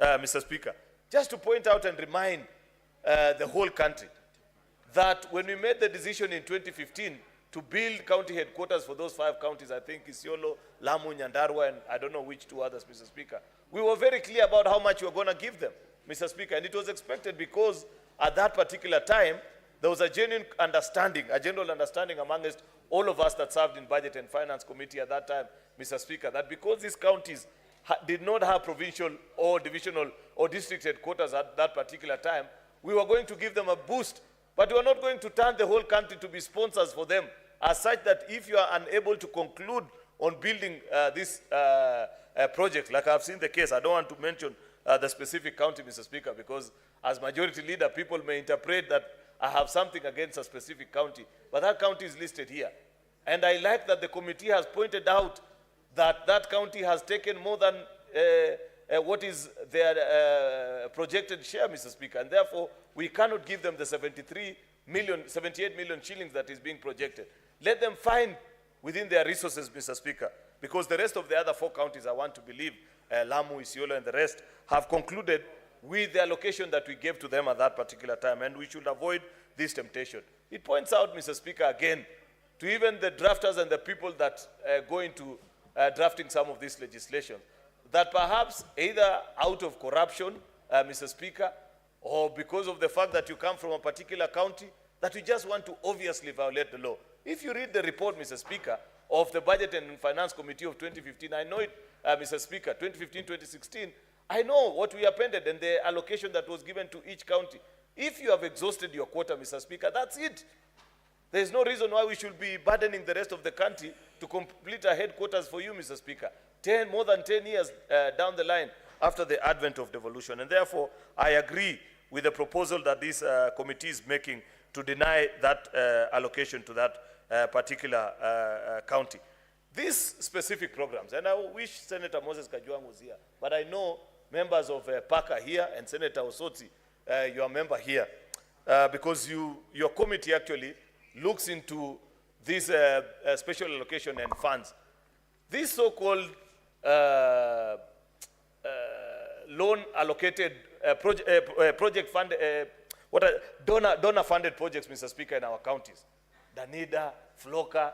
Mr. Speaker, just to point out and remind the whole country that when we made the decision in 2015 to build county headquarters for those 5 counties, I think Isiolo, Lamu, Nyandarua, and I don't know which 2 others, Mr. Speaker, we were very clear about how much we were going to give them, Mr. Speaker, and it was expected because at that particular time, there was a genuine understanding, a general understanding amongst all of us that served in Budget and Finance Committee at that time, Mr. Speaker, that because these counties did not have provincial or divisional or district headquarters at that particular time, we were going to give them a boost, but we were not going to turn the whole country to be sponsors for them, as such that if you are unable to conclude on building this project, like I've seen the case, I don't want to mention the specific county, Mr. Speaker, because as majority leader, people may interpret that I have something against a specific county, but that county is listed here. And I like that the committee has pointed out that that county has taken more than what is their projected share, Mr. Speaker, and therefore we cannot give them the 78 million shillings that is being projected. Let them find within their resources, Mr. Speaker, because the rest of the other 4 counties, I want to believe, Lamu, Isiolo, and the rest, have concluded with the allocation that we gave to them at that particular time, and we should avoid this temptation. It points out, Mr. Speaker, again, to even the drafters and the people that go into drafting some of this legislation, that perhaps either out of corruption, Mr. Speaker, or because of the fact that you come from a particular county, that you just want to obviously violate the law. If you read the report, Mr. Speaker, of the Budget and Finance Committee of 2015, I know it, Mr. Speaker, 2015-2016, I know what we appended and the allocation that was given to each county. If you have exhausted your quota, Mr. Speaker, that's it. There is no reason why we should be burdening the rest of the country to complete a headquarters for you, Mr. Speaker, more than 10 years down the line after the advent of devolution. And therefore, I agree with the proposal that this committee is making to deny that allocation to that particular county. These specific programs, and I wish Senator Moses Kajwang' was here, but I know members of PACA here and Senator Osotsi, you are a member here, because your committee actually looks into this special allocation and funds. This so-called loan allocated project fund, donor-funded projects, Mr. Speaker, in our counties. Danida, Floka,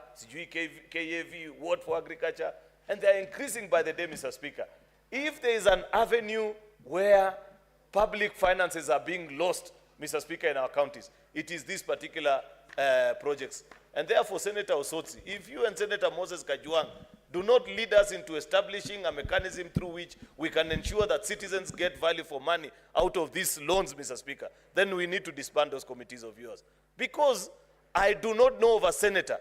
KAV, Ward for Agriculture, and they are increasing by the day, Mr. Speaker. If there is an avenue where public finances are being lost, Mr. Speaker, in our counties, it is these particular projects. And therefore, Senator Osotsi, if you and Senator Moses Kajwang' do not lead us into establishing a mechanism through which we can ensure that citizens get value for money out of these loans, Mr. Speaker, then we need to disband those committees of yours. Because I do not know of a senator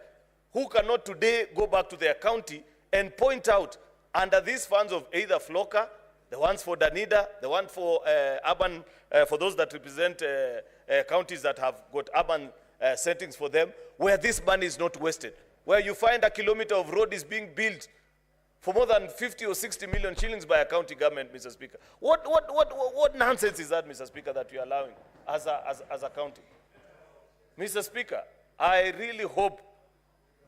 who cannot today go back to their county and point out under these funds of either Floka, the ones for Danida, the one for urban, for those that represent counties that have got urban settings for them, where this money is not wasted, where you find a kilometer of road is being built for more than 50 or 60 million shillings by a county government, Mr. Speaker. What nonsense is that, Mr. Speaker, that you are allowing as a county? Mr. Speaker, I really hope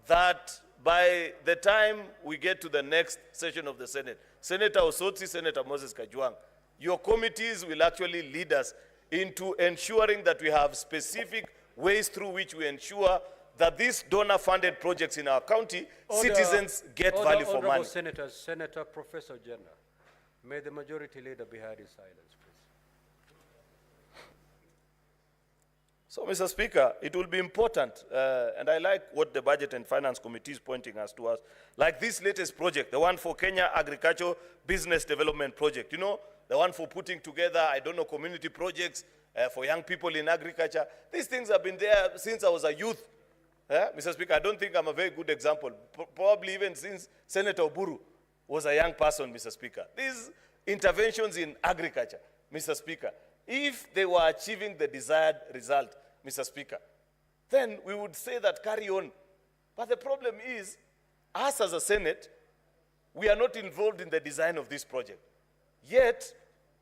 that by the time we get to the next session of the Senate, Senator Osotsi, Senator Moses Kajwang', your committees will actually lead us into ensuring that we have specific ways through which we ensure that these donor-funded projects in our county, citizens get value for money. Senators, Senator Professor Jenner, may the majority leader be heard in silence, please. So, Mr. Speaker, it will be important, and I like what the Budget and Finance Committee is pointing us to us, like this latest project, the one for Kenya Agriculture Business Development Project, you know, the one for putting together, I don't know, community projects for young people in agriculture. These things have been there since I was a youth. Mr. Speaker, I don't think I'm a very good example, probably even since Senator Oburu was a young person, Mr. Speaker. These interventions in agriculture, Mr. Speaker, if they were achieving the desired result, Mr. Speaker, then we would say that carry on. But the problem is, us as a Senate, we are not involved in the design of this project. Yet,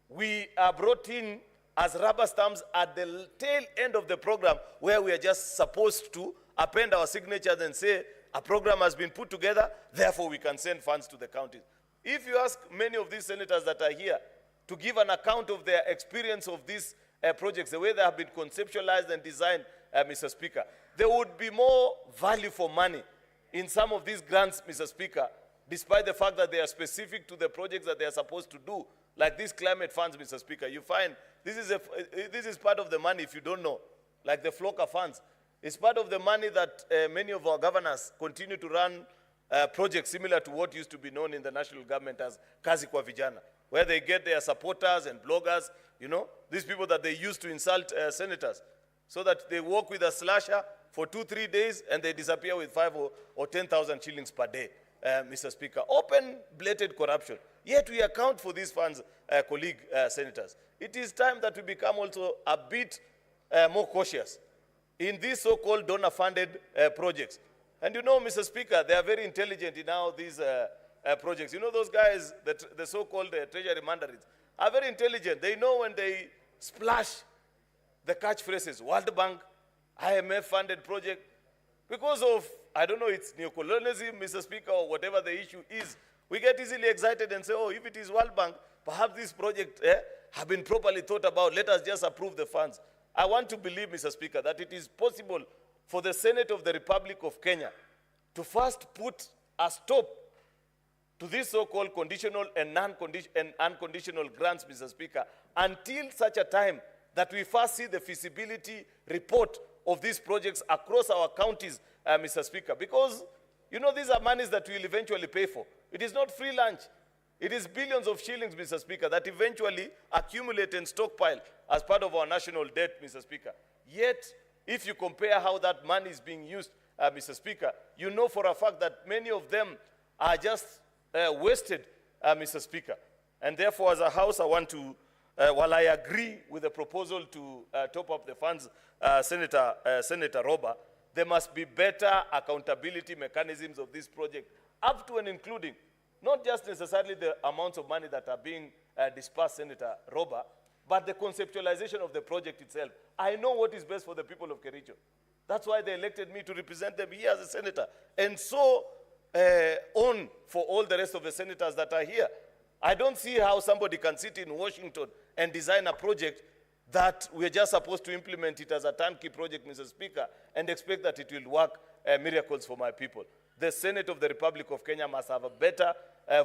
we are brought in as rubber stamps at the tail end of the program, where we are just supposed to append our signatures and say, a program has been put together, therefore we can send funds to the counties. If you ask many of these senators that are here, to give an account of their experience of these projects, the way they have been conceptualized and designed, Mr. Speaker. There would be more value for money in some of these grants, Mr. Speaker, despite the fact that they are specific to the projects that they are supposed to do, like these climate funds, Mr. Speaker. You find this is part of the money, if you don't know, like the FLOCA funds. It's part of the money that many of our governors continue to run projects similar to what used to be known in the national government as Kazi kwa Vijana, where they get their supporters and bloggers, you know, these people that they use to insult senators, so that they work with a slasher for 2-3 days and they disappear with 5 or 10,000 shillings per day, Mr. Speaker. Open, blatant corruption. Yet we account for these funds, colleague senators. It is time that we become also a bit more cautious in these so-called donor-funded projects. And you know, Mr. Speaker, they are very intelligent in how these projects. You know, those guys, the so-called treasury mandarins, are very intelligent. They know when they splash the catchphrases, World Bank, IMF-funded project, because of, I don't know, it's neocolonialism, Mr. Speaker, or whatever the issue is, we get easily excited and say, oh, if it is World Bank, perhaps this project have been properly thought about. Let us just approve the funds. I want to believe, Mr. Speaker, that it is possible for the Senate of the Republic of Kenya to first put a stop to these so-called conditional and unconditional grants, Mr. Speaker, until such a time that we first see the feasibility report of these projects across our counties, Mr. Speaker. Because, you know, these are monies that we'll eventually pay for. It is not free lunch. It is billions of shillings, Mr. Speaker, that eventually accumulate and stockpile as part of our national debt, Mr. Speaker. Yet, if you compare how that money is being used, Mr. Speaker, you know for a fact that many of them are just wasted, Mr. Speaker. And therefore, as a House, I want to, while I agree with the proposal to top up the funds, Senator Roba, there must be better accountability mechanisms of this project, up to and including, not just necessarily the amounts of money that are being dispersed, Senator Roba, but the conceptualization of the project itself. I know what is best for the people of Kericho. That's why they elected me to represent them here as a senator. And so on for all the rest of the senators that are here. I don't see how somebody can sit in Washington and design a project that we're just supposed to implement it as a turnkey project, Mr. Speaker, and expect that it will work miracles for my people. The Senate of the Republic of Kenya must have a better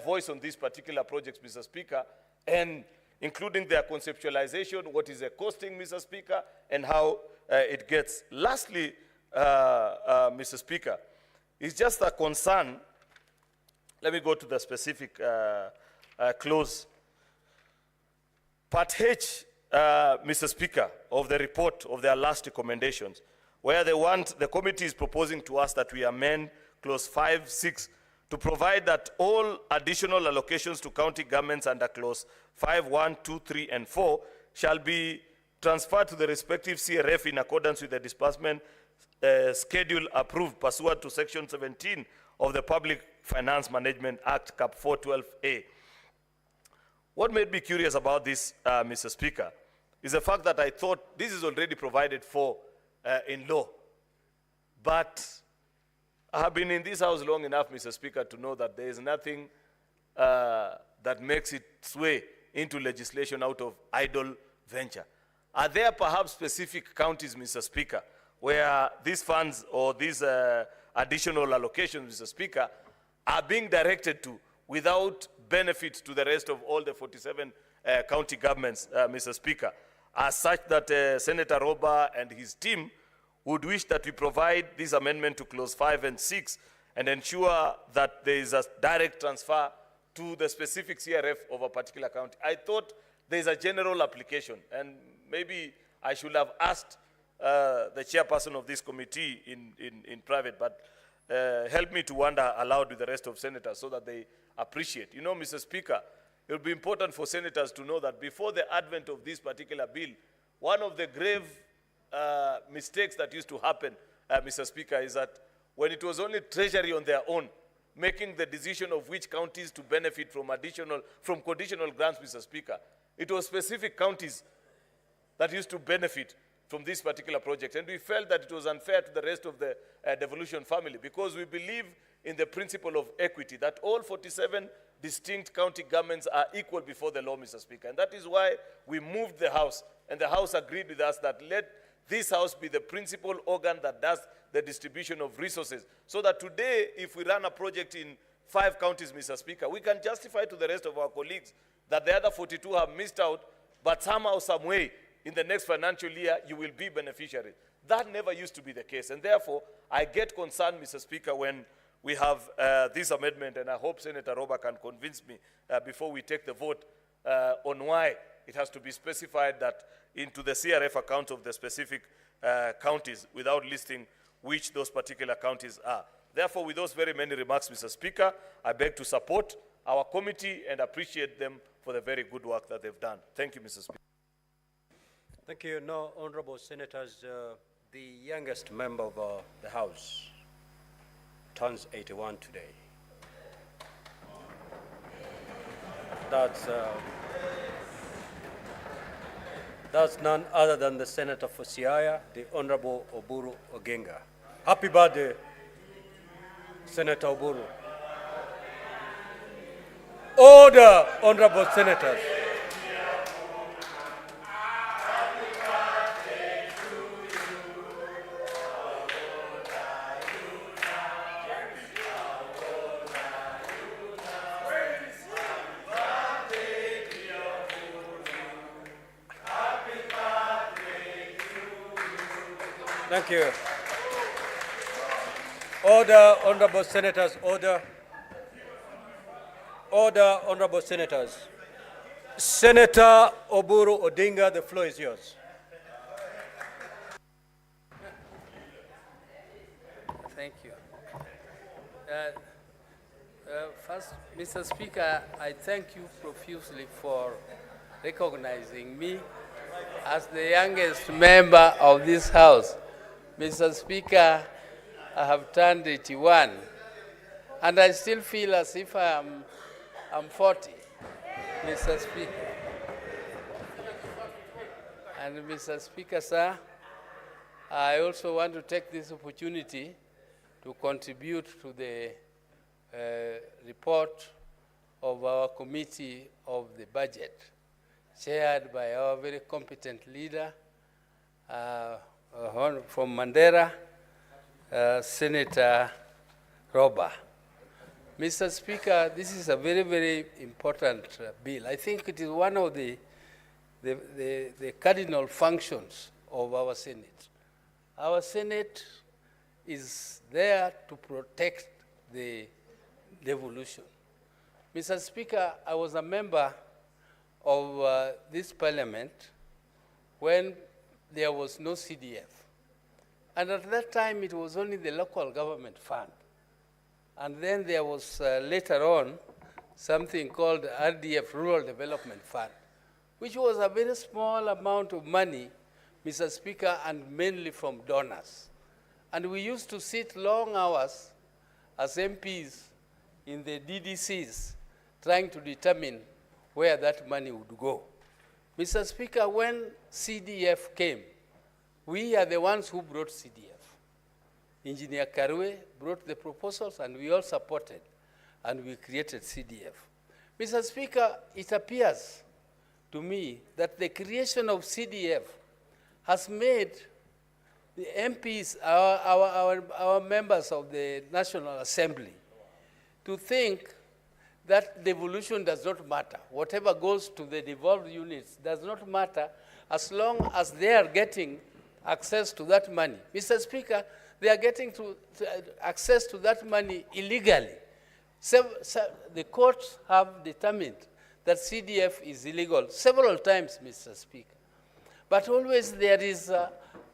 voice on these particular projects, Mr. Speaker, and including their conceptualization, what is the costing, Mr. Speaker, and how it gets. Lastly, Mr. Speaker, it's just a concern. Let me go to the specific clause. Part H, Mr. Speaker, of the report of their last recommendations, where the committee is proposing to us that we amend clause 5.6 to provide that all additional allocations to county governments under clause 5.1, 2, 3, and 4 shall be transferred to the respective CRF in accordance with the disbursement schedule approved pursuant to section 17 of the Public Finance Management Act, Cap 412A. What made me curious about this, Mr. Speaker, is the fact that I thought this is already provided for in law. But I have been in this house long enough, Mr. Speaker, to know that there is nothing that makes it sway into legislation out of idle venture. Are there perhaps specific counties, Mr. Speaker, where these funds or these additional allocations, Mr. Speaker, are being directed to without benefit to the rest of all the 47 county governments, Mr. Speaker, as such that Senator Roba and his team would wish that we provide this amendment to clause 5 and 6 and ensure that there is a direct transfer to the specific CRF of a particular county. I thought there is a general application, and maybe I should have asked the chairperson of this committee in private, but help me to wonder aloud with the rest of senators so that they appreciate. You know, Mr. Speaker, it will be important for senators to know that before the advent of this particular bill, one of the grave mistakes that used to happen, Mr. Speaker, is that when it was only Treasury on their own making the decision of which counties to benefit from conditional grants, Mr. Speaker, it was specific counties that used to benefit from this particular project. And we felt that it was unfair to the rest of the devolution family, because we believe in the principle of equity, that all 47 distinct county governments are equal before the law, Mr. Speaker. And that is why we moved the House, and the House agreed with us that let this House be the principal organ that does the distribution of resources, so that today, if we run a project in 5 counties, Mr. Speaker, we can justify to the rest of our colleagues that the other 42 have missed out, but somehow, some way, in the next financial year, you will be beneficiaries. That never used to be the case, and therefore, I get concerned, Mr. Speaker, when we have this amendment, and I hope Senator Roba can convince me before we take the vote on why it has to be specified that into the CRF account of the specific counties without listing which those particular counties are. Therefore, with those very many remarks, Mr. Speaker, I beg to support our committee and appreciate them for the very good work that they've done. Thank you, Mr. Speaker. Thank you. Now, honorable senators, the youngest member of the House turns 81 today. That's none other than the Senator for Siaya, the Honorable Oburu Oginga. Happy birthday, Senator Oburu. Order, honorable senators. Thank you. Order, honorable senators, order. Order, honorable senators. Senator Oburu Odinga, the floor is yours. Thank you. First, Mr. Speaker, I thank you profusely for recognizing me as the youngest member of this House. Mr. Speaker, I have turned 81, and I still feel as if I'm 40, Mr. Speaker. And Mr. Speaker, sir, I also want to take this opportunity to contribute to the report of our Committee of the Budget, chaired by our very competent leader from Mandera, Senator Roba. Mr. Speaker, this is a very, very important bill. I think it is one of the cardinal functions of our Senate. Our Senate is there to protect the devolution. Mr. Speaker, I was a member of this parliament when there was no CDF. And at that time, it was only the local government fund. And then there was later on something called RDF, Rural Development Fund, which was a very small amount of money, Mr. Speaker, and mainly from donors. And we used to sit long hours as MPs in the DDCs trying to determine where that money would go. Mr. Speaker, when CDF came, we are the ones who brought CDF. Engineer Karwe brought the proposals, and we all supported, and we created CDF. Mr. Speaker, it appears to me that the creation of CDF has made the MPs, our members of the National Assembly, to think that devolution does not matter. Whatever goes to the devolved units does not matter as long as they are getting access to that money. Mr. Speaker, they are getting access to that money illegally. So the courts have determined that CDF is illegal several times, Mr. Speaker. But always there is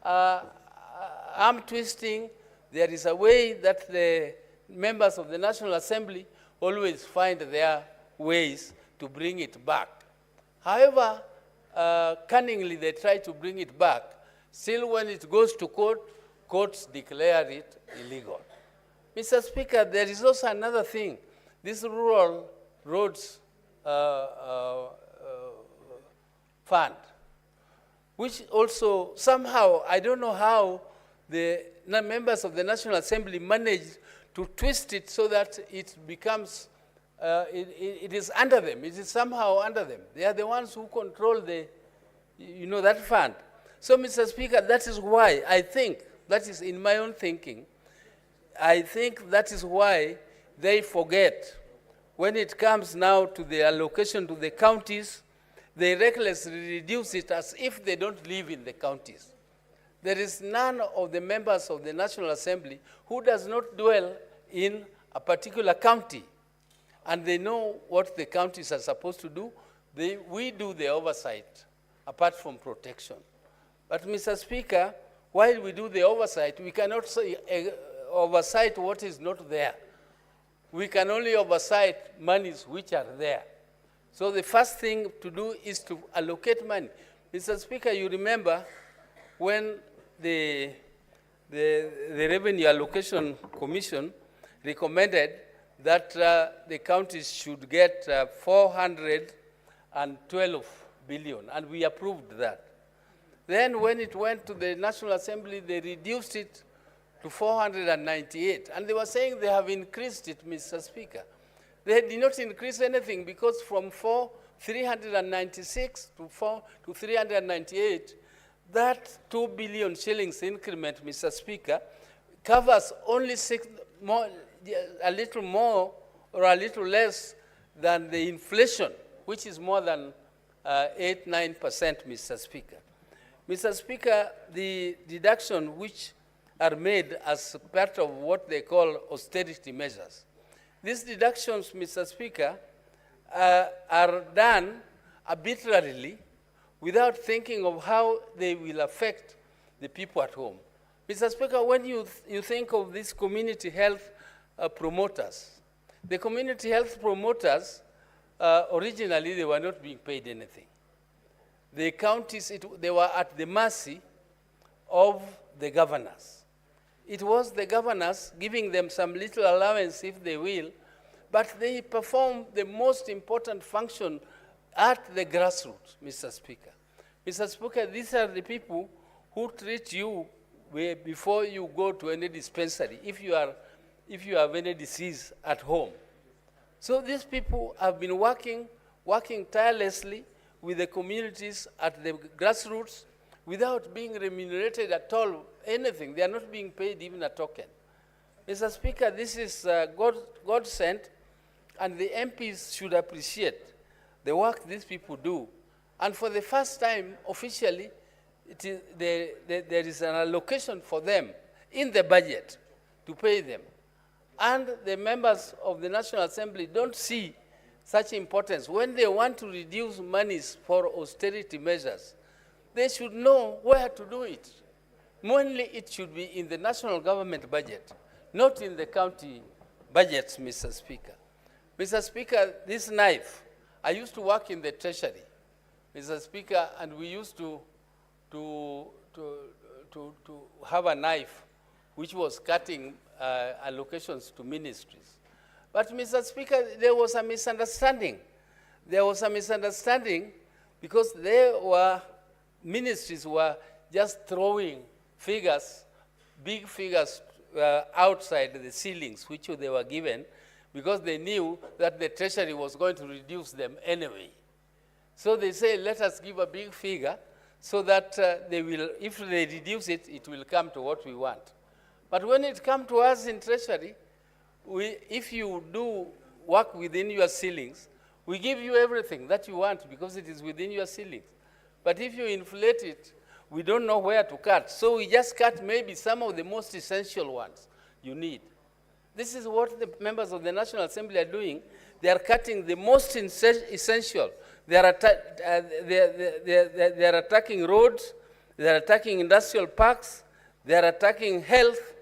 arm twisting. There is a way that the members of the National Assembly always find their ways to bring it back. However, cunningly they try to bring it back. Still, when it goes to court, courts declare it illegal. Mr. Speaker, there is also another thing. This rural roads fund, which also somehow, I don't know how the members of the National Assembly managed to twist it so that it becomes, it is under them. It is somehow under them. They are the ones who control the, that fund. So, Mr. Speaker, that is why I think, that is in my own thinking, I think that is why they forget. When it comes now to the allocation to the counties, they recklessly reduce it as if they don't live in the counties. There is none of the members of the National Assembly who does not dwell in a particular county. And they know what the counties are supposed to do. We do the oversight, apart from protection. But, Mr. Speaker, while we do the oversight, we cannot say, oversight what is not there. We can only oversight monies which are there. So the first thing to do is to allocate money. Mr. Speaker, you remember when the Revenue Allocation Commission recommended that the counties should get 412 billion, and we approved that. Then when it went to the National Assembly, they reduced it to 498, and they were saying they have increased it, Mr. Speaker. They did not increase anything, because from 396 to 398, that 2 billion shillings increment, Mr. Speaker, covers only a little more or a little less than the inflation, which is more than 8–9%, Mr. Speaker. Mr. Speaker, the deduction which are made as part of what they call austerity measures. These deductions, Mr. Speaker, are done arbitrarily without thinking of how they will affect the people at home. Mr. Speaker, when you think of these community health promoters, the community health promoters, originally they were not being paid anything. The counties, they were at the mercy of the governors. It was the governors giving them some little allowance if they will, but they perform the most important function at the grassroots, Mr. Speaker. Mr. Speaker, these are the people who treat you before you go to any dispensary, if you have any disease at home. So these people have been working tirelessly with the communities at the grassroots without being remunerated at all, anything. They are not being paid even a token. Mr. Speaker, this is God sent, and the MPs should appreciate the work these people do. And for the first time, officially, there is an allocation for them in the budget to pay them. And the members of the National Assembly don't see such importance. When they want to reduce monies for austerity measures, they should know where to do it. Mainly, it should be in the national government budget, not in the county budgets, Mr. Speaker. Mr. Speaker, this knife, I used to work in the Treasury, Mr. Speaker, and we used to have a knife which was cutting allocations to ministries. But, Mr. Speaker, there was a misunderstanding. There was a misunderstanding because ministries were just throwing figures, big figures, outside the ceilings which they were given, because they knew that the Treasury was going to reduce them anyway. So they say, let us give a big figure so that they will, if they reduce it, it will come to what we want. But when it comes to us in Treasury, if you do work within your ceilings, we give you everything that you want because it is within your ceilings. But if you inflate it, we don't know where to cut. So we just cut maybe some of the most essential ones you need. This is what the members of the National Assembly are doing. They are cutting the most essential. They are attacking roads. They are attacking industrial parks. They are attacking health,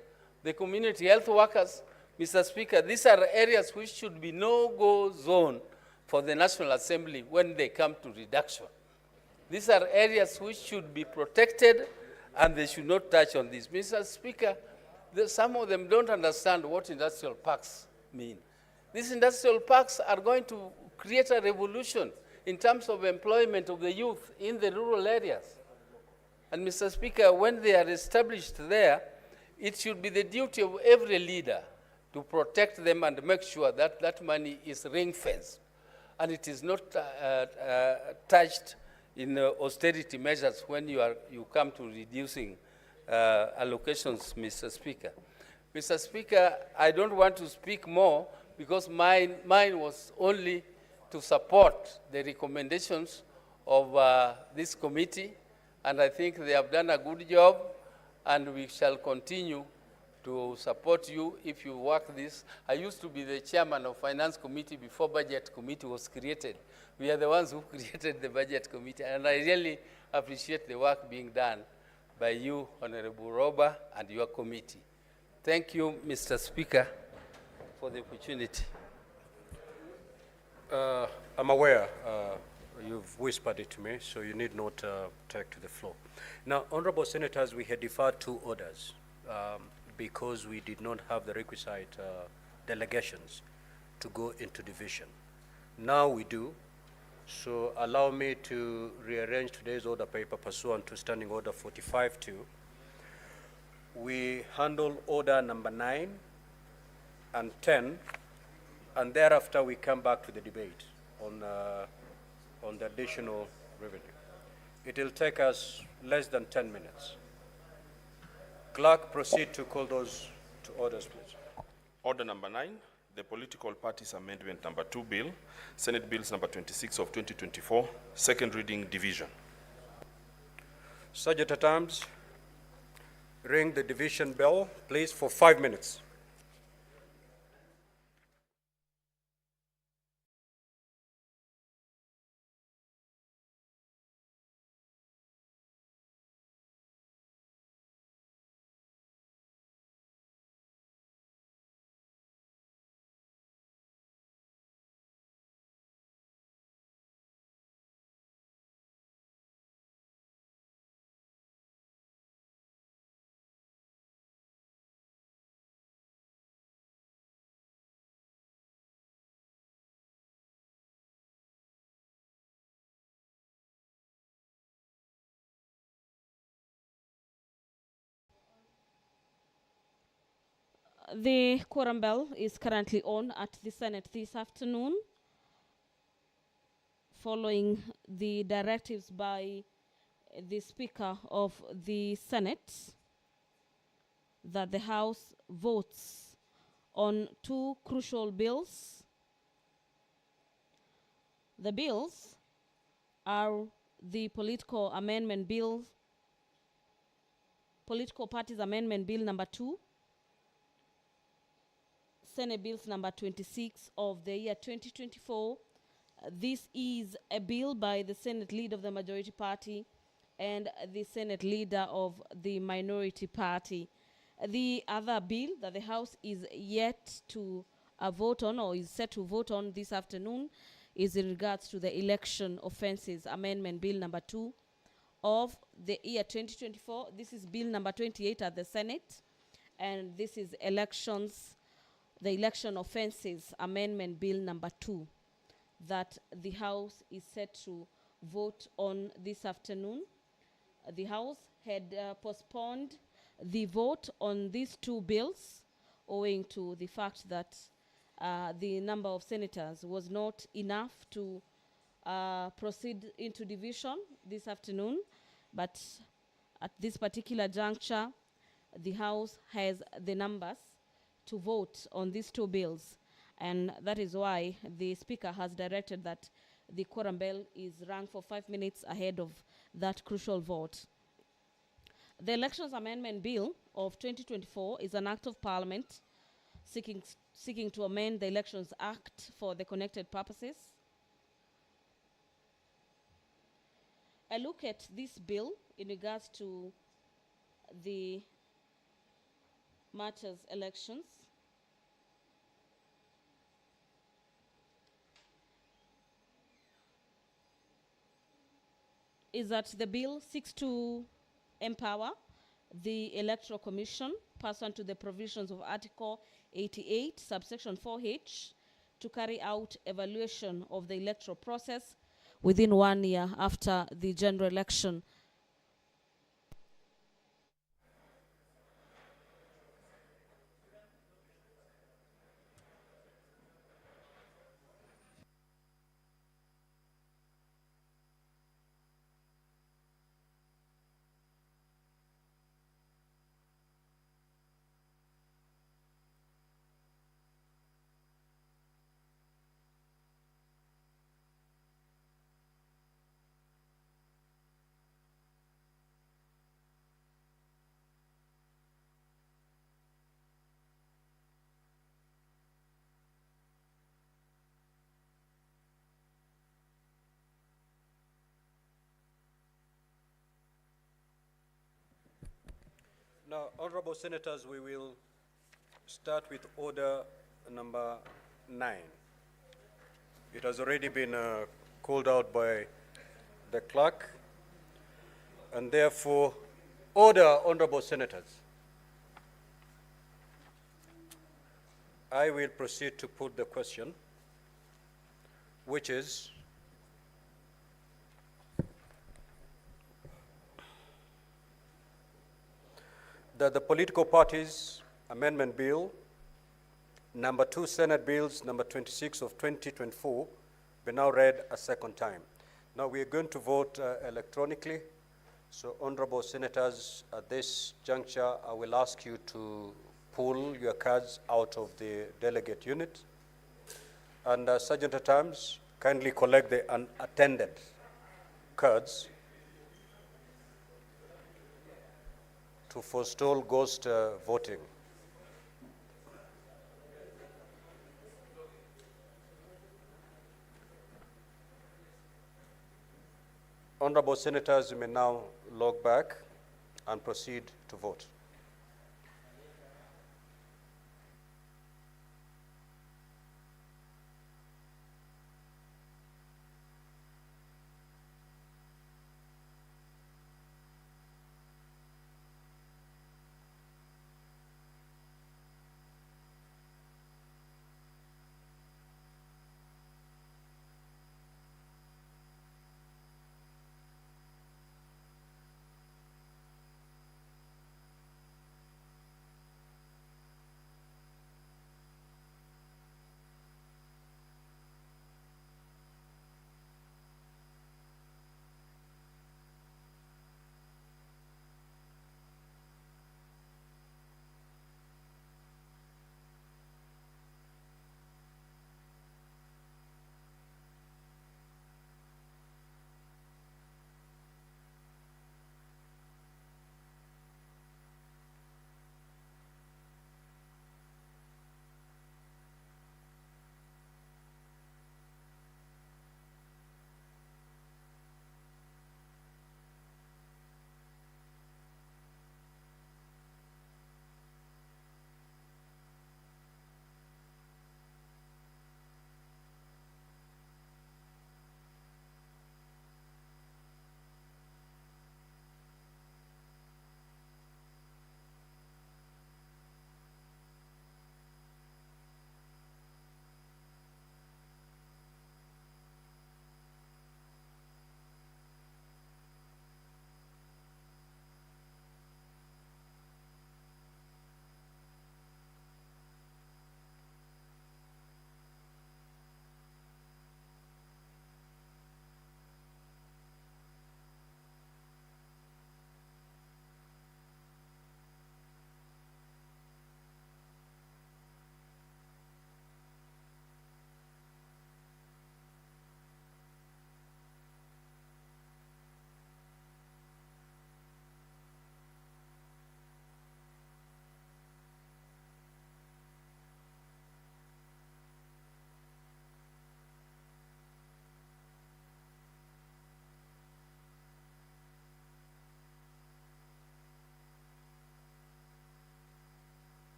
the community health workers. Mr. Speaker, these are areas which should be no-go zone for the National Assembly when they come to reduction. These are areas which should be protected, and they should not touch on this. Mr. Speaker, some of them don't understand what industrial parks mean. These industrial parks are going to create a revolution in terms of employment of the youth in the rural areas. And Mr. Speaker, when they are established there, it should be the duty of every leader, to protect them and make sure that that money is ring-fenced and it is not touched in austerity measures when you come to reducing allocations, Mr. Speaker. Mr. Speaker, I don't want to speak more because mine was only to support the recommendations of this committee, and I think they have done a good job, and we shall continue to support you if you work this. I used to be the chairman of Finance Committee before Budget Committee was created. We are the ones who created the Budget Committee, and I really appreciate the work being done by you, Honorable Roba, and your committee. Thank you, Mr. Speaker, for the opportunity. I'm aware you've whispered it to me, so you need not take to the floor. Now, Honorable Senators, we had deferred 2 orders because we did not have the requisite delegations to go into division. Now we do, so allow me to rearrange today's order paper pursuant to Standing Order 45-2. We handle order number 9 and 10, and thereafter we come back to the debate on the additional revenue. It will take us less than 10 minutes. Clerk, proceed to call those to orders, please. Order number 9, the Political Parties Amendment number 2 bill, Senate Bills number 26 of 2024, second reading division. Sergeant at Arms, ring the division bell, please, for 5 minutes. The quorum bell is currently on at the Senate this afternoon, following the directives by the Speaker of the Senate that the House votes on 2 crucial bills. The bills are the Political Parties Amendment Bill number 2, Senate Bills number 26 of the year 2024. This is a bill by the Senate leader of the majority party and the Senate leader of the minority party. The other bill that the House is yet to vote on, or is set to vote on this afternoon, is in regards to the Election Offences Amendment Bill number 2 of the year 2024. This is Bill number 28 at the Senate, and this is the Election Offences Amendment Bill number 2 that the House is set to vote on this afternoon. The House had postponed the vote on these 2 bills owing to the fact that the number of senators was not enough to proceed into division this afternoon. But at this particular juncture, the House has the numbers to vote on these 2 bills, and that is why the Speaker has directed that the quorum bell is rung for 5 minutes ahead of that crucial vote. The Elections Amendment Bill of 2024 is an act of Parliament seeking to amend the Elections Act for the connected purposes. A look at this bill in regards to the matters elections is that the bill seeks to empower the Electoral Commission pursuant to the provisions of Article 88, subsection 4H, to carry out evaluation of the electoral process within 1 year after the general election. Now, honorable senators, we will start with order number 9. It has already been called out by the clerk, and therefore, order, honorable senators. I will proceed to put the question, which is that the Political Parties Amendment Bill, number 2 Senate Bills, number 26 of 2024, be now read a second time. Now we are going to vote electronically. So honorable senators, at this juncture, I will ask you to pull your cards out of the delegate unit. And Sergeant at Arms, kindly collect the unattended cards to forestall ghost voting. Honorable senators, you may now log back and proceed to vote.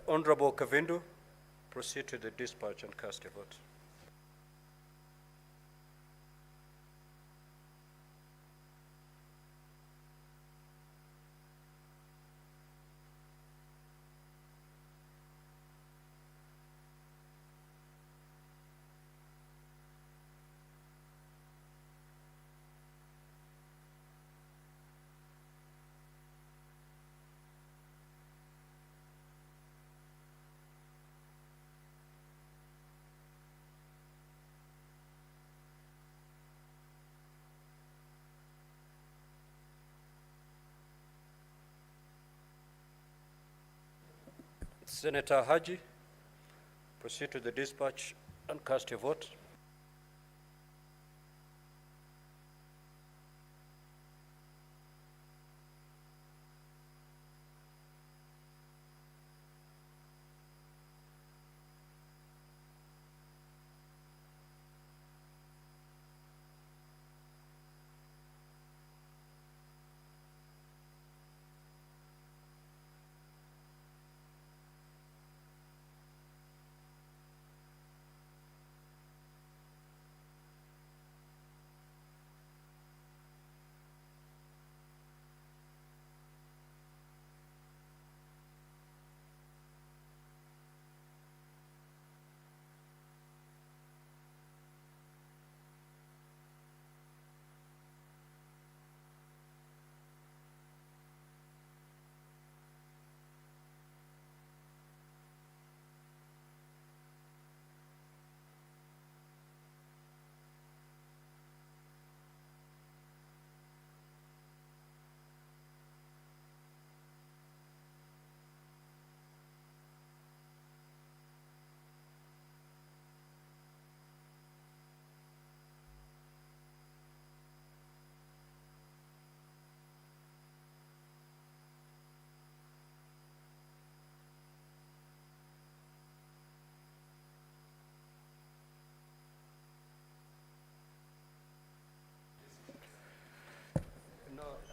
Honorable Kavindu, proceed to the dispatch and cast a vote. Senator Haji, proceed to the dispatch and cast your vote.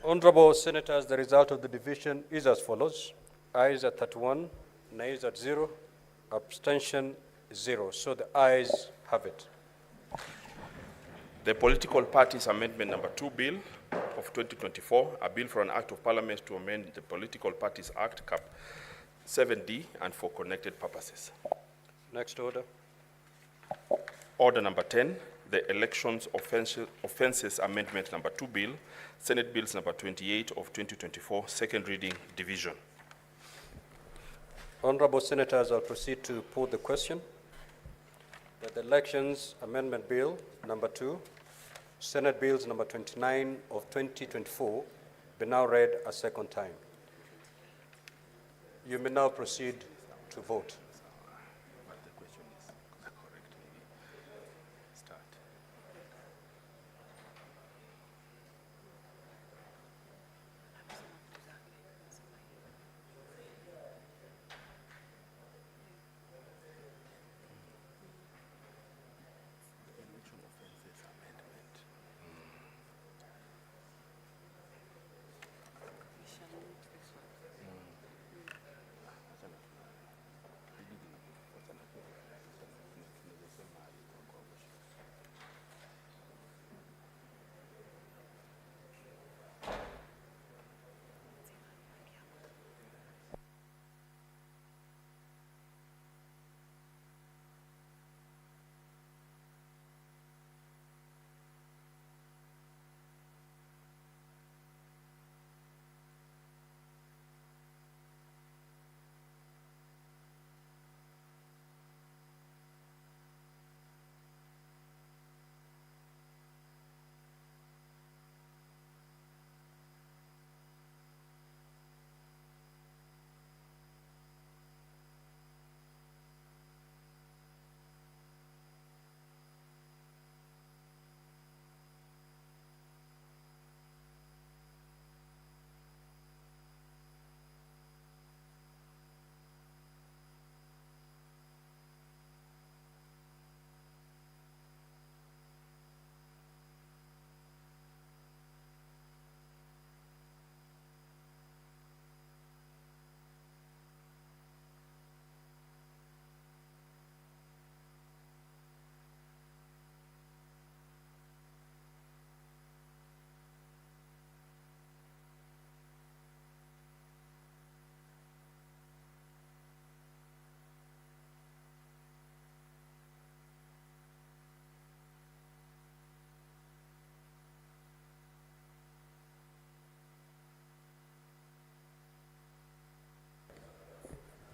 Honorable Senators, the result of the division is as follows. Ayes at 31, nays at 0, abstention 0. So the ayes have it. The Political Parties Amendment Number 2 Bill of 2024, a bill for an act of parliament to amend the Political Parties Act, Cap 7D, and for connected purposes. Next order. Order number 10, the Elections Offences Amendment Number 2 Bill, Senate Bills Number 28 of 2024, second reading, division. Honorable Senators, I'll proceed to put the question that the Elections Amendment Bill Number 2, Senate Bills Number 29 of 2024 be now read a second time. You may now proceed to vote.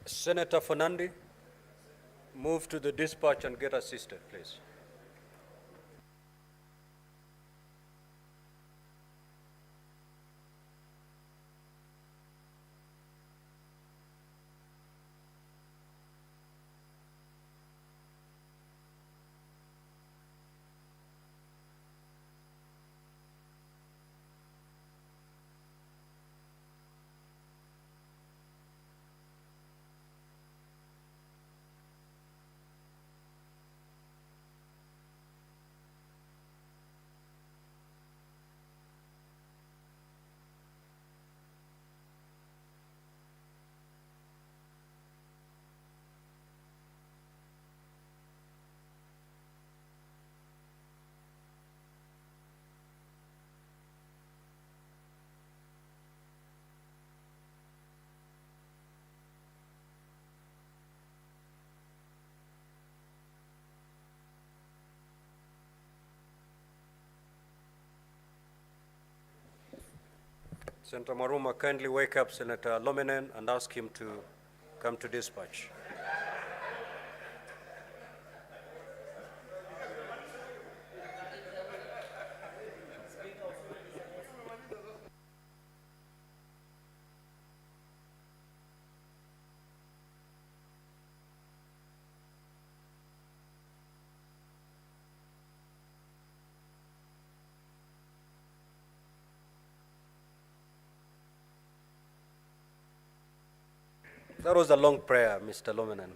Senator Fernandi, move to the dispatch and get assisted, please. Senator Maruma, kindly wake up Senator Lominen and ask him to come to dispatch. That was a long prayer, Mr. Lominen.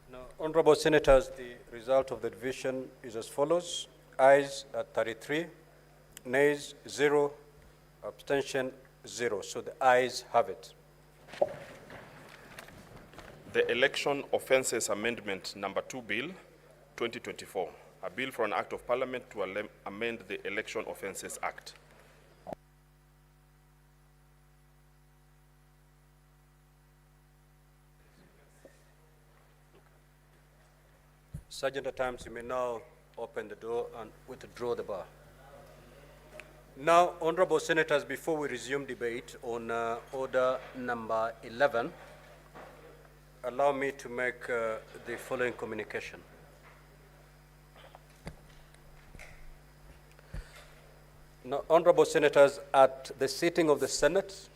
Now, honorable senators, the result of the division is as follows. Ayes at 33, nays 0, abstention 0. So the ayes have it. The Election Offences Amendment Number 2 Bill, 2024, a bill for an act of parliament to amend the Election Offences Act. Sergeant at Times, you may now open the door and withdraw the bar. Now, honorable senators, before we resume debate on order number 11, allow me to make the following communication. Now, honorable senators, at the sitting of the Senate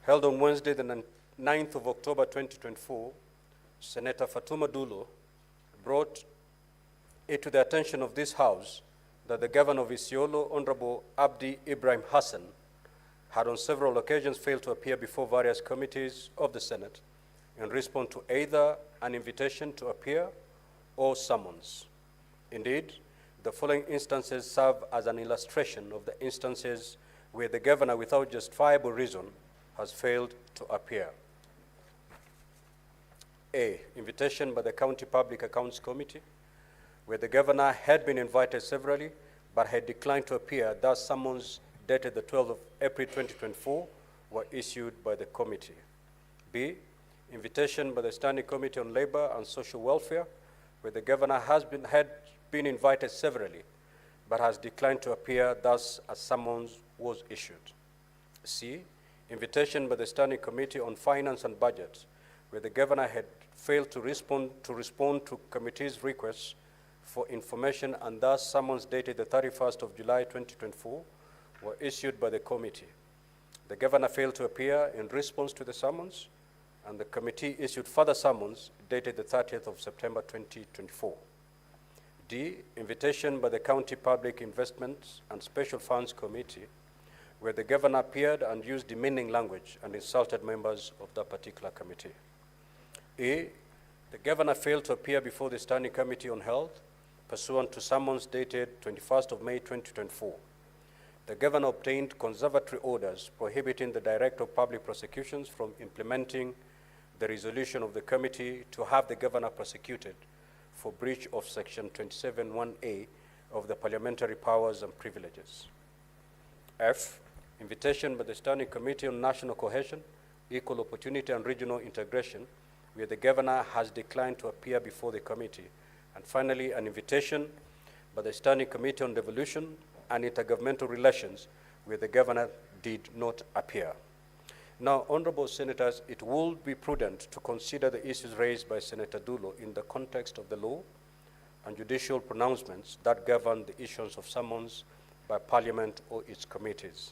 held on Wednesday, the 9th of October 2024, Senator Fatuma Dulo brought it to the attention of this House that the Governor of Isiolo, Honorable Abdi Ibrahim Hassan, had on several occasions failed to appear before various committees of the Senate in response to either an invitation to appear or summons. Indeed, the following instances serve as an illustration of the instances where the Governor, without justifiable reason, has failed to appear. A, invitation by the County Public Accounts Committee, where the Governor had been invited severally but had declined to appear. Thus, summons dated the 12th of April 2024 were issued by the committee. B, invitation by the Standing Committee on Labor and Social Welfare, where the Governor had been invited severally but has declined to appear. Thus, a summons was issued. C, invitation by the Standing Committee on Finance and Budget, where the Governor had failed to respond to committee's requests for information, and thus summons dated the 31st of July 2024 were issued by the committee. The Governor failed to appear in response to the summons, and the committee issued further summons dated the 30th of September 2024. D, invitation by the County Public Investments and Special Funds Committee, where the Governor appeared and used demeaning language and insulted members of that particular committee. A, the Governor failed to appear before the Standing Committee on Health, pursuant to summons dated 21st of May 2024. The Governor obtained conservatory orders prohibiting the Director of Public Prosecutions from implementing the resolution of the committee to have the Governor prosecuted for breach of Section 27(1)A of the Parliamentary Powers and Privileges. F, invitation by the Standing Committee on National Cohesion, Equal Opportunity and Regional Integration, where the Governor has declined to appear before the committee. And finally, an invitation by the Standing Committee on Devolution and Intergovernmental Relations, where the Governor did not appear. Now, honorable senators, it would be prudent to consider the issues raised by Senator Dulo in the context of the law and judicial pronouncements that govern the issuance of summons by Parliament or its committees.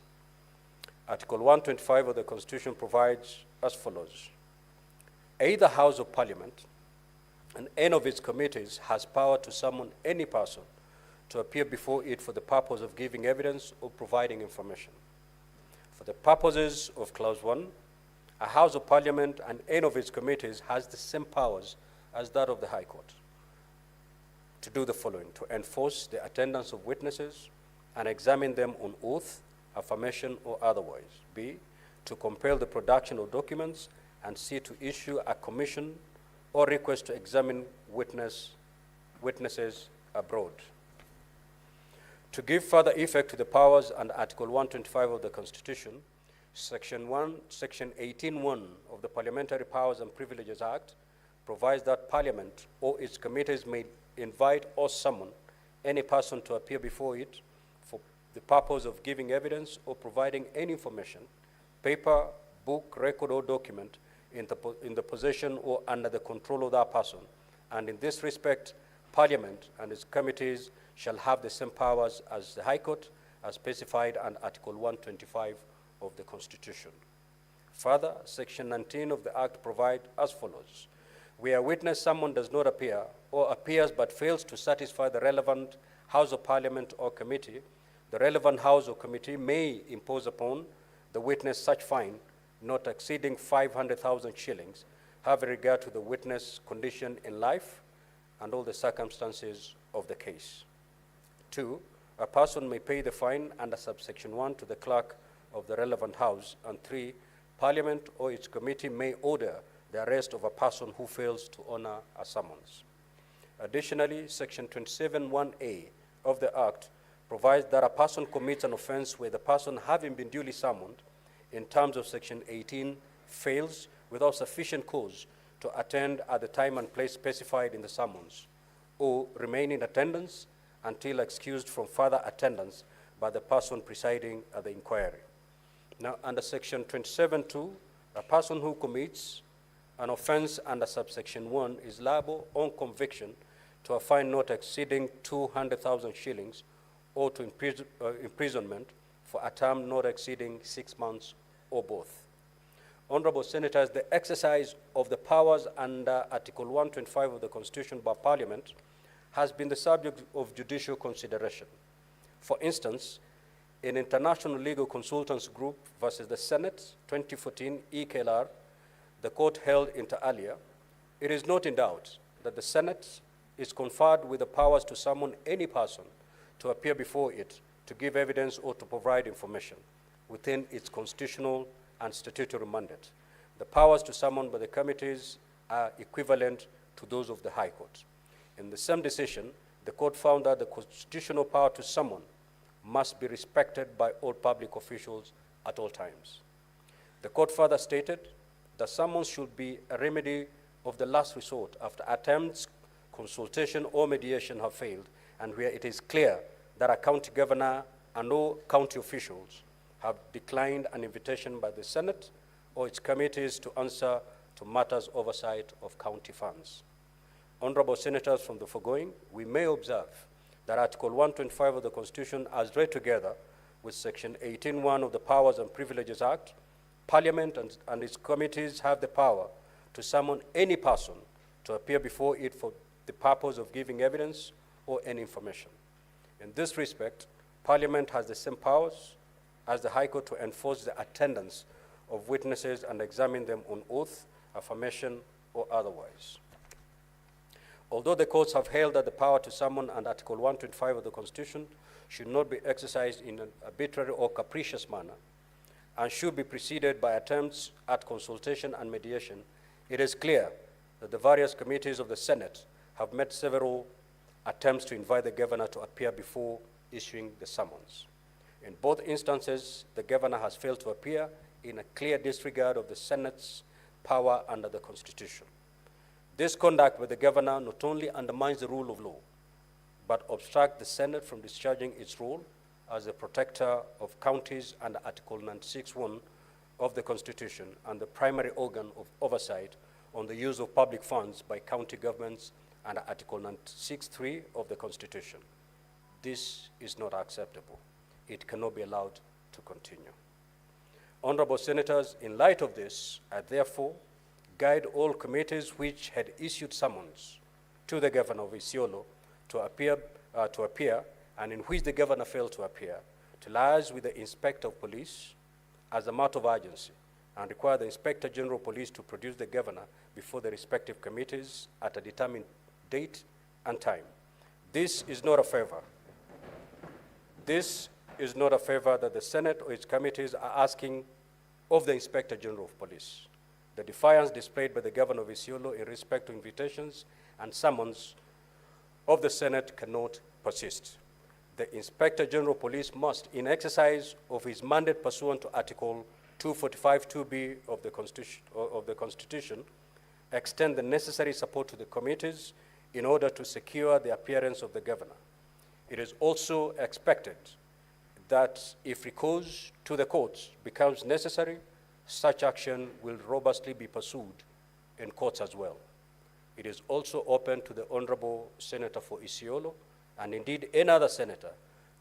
Article 125 of the Constitution provides as follows. Either House of Parliament and any of its committees has power to summon any person to appear before it for the purpose of giving evidence or providing information. For the purposes of Clause 1, a House of Parliament and any of its committees has the same powers as that of the High Court to do the following: to enforce the attendance of witnesses and examine them on oath, affirmation, or otherwise. B, to compel the production of documents, and C, to issue a commission or request to examine witnesses abroad. To give further effect to the powers under Article 125 of the Constitution, Section 18(1) of the Parliamentary Powers and Privileges Act provides that Parliament or its committees may invite or summon any person to appear before it for the purpose of giving evidence or providing any information, paper, book, record, or document in the possession or under the control of that person. And in this respect, Parliament and its committees shall have the same powers as the High Court, as specified under Article 125 of the Constitution. Further, Section 19 of the Act provides as follows. Where a witness summoned does not appear, or appears but fails to satisfy the relevant House of Parliament or committee, the relevant House or committee may impose upon the witness such fine not exceeding 500,000 shillings, having regard to the witness' condition in life and all the circumstances of the case. 2, a person may pay the fine under subsection 1 to the clerk of the relevant House. And 3, Parliament or its committee may order the arrest of a person who fails to honor a summons. Additionally, Section 27(1)(a) of the Act provides that a person commits an offense where the person, having been duly summoned in terms of Section 18, fails without sufficient cause to attend at the time and place specified in the summons, or remain in attendance until excused from further attendance by the person presiding at the inquiry. Now, under Section 27(2), a person who commits an offense under subsection 1 is liable on conviction to a fine not exceeding 200,000 shillings or to imprisonment for a term not exceeding 6 months or both. Honorable Senators, the exercise of the powers under Article 125 of the Constitution by Parliament has been the subject of judicial consideration. For instance, in International Legal Consultants Group versus the Senate, 2014 EKLR, the court held inter alia, it is not in doubt that the Senate is conferred with the powers to summon any person to appear before it to give evidence or to provide information within its constitutional and statutory mandate. The powers to summon by the committees are equivalent to those of the High Court. In the same decision, the court found that the constitutional power to summon must be respected by all public officials at all times. The court further stated that summons should be a remedy of the last resort after attempts, consultation, or mediation have failed, and where it is clear that a county governor and all county officials have declined an invitation by the Senate or its committees to answer to matters oversight of county funds. Honorable Senators, from the foregoing, we may observe that Article 125 of the Constitution, as read together with Section 18(1) of the Powers and Privileges Act, Parliament and its committees have the power to summon any person to appear before it for the purpose of giving evidence or any information. In this respect, Parliament has the same powers as the High Court to enforce the attendance of witnesses and examine them on oath, affirmation, or otherwise. Although the courts have held that the power to summon under Article 125 of the Constitution should not be exercised in an arbitrary or capricious manner and should be preceded by attempts at consultation and mediation, it is clear that the various committees of the Senate have made several attempts to invite the governor to appear before issuing the summons. In both instances, the governor has failed to appear in a clear disregard of the Senate's power under the Constitution. This conduct by the governor not only undermines the rule of law, but obstructs the Senate from discharging its role as a protector of counties under Article 96(1) of the Constitution and the primary organ of oversight on the use of public funds by county governments under Article 96(3) of the Constitution. This is not acceptable. It cannot be allowed to continue. Honorable Senators, in light of this, I therefore guide all committees which had issued summons to the Governor of Isiolo to appear, and in which the Governor failed to appear, to liaise with the Inspector of Police as a matter of urgency and require the Inspector General of Police to produce the Governor before the respective committees at a determined date and time. This is not a favor. This is not a favor that the Senate or its committees are asking of the Inspector General of Police. The defiance displayed by the Governor of Isiolo in respect to invitations and summons of the Senate cannot persist. The Inspector General of Police must, in exercise of his mandate pursuant to Article 245(2)(b) of the Constitution, extend the necessary support to the committees in order to secure the appearance of the Governor. It is also expected that if recourse to the courts becomes necessary, such action will robustly be pursued in courts as well. It is also open to the Honorable Senator for Isiolo, and indeed any other senator,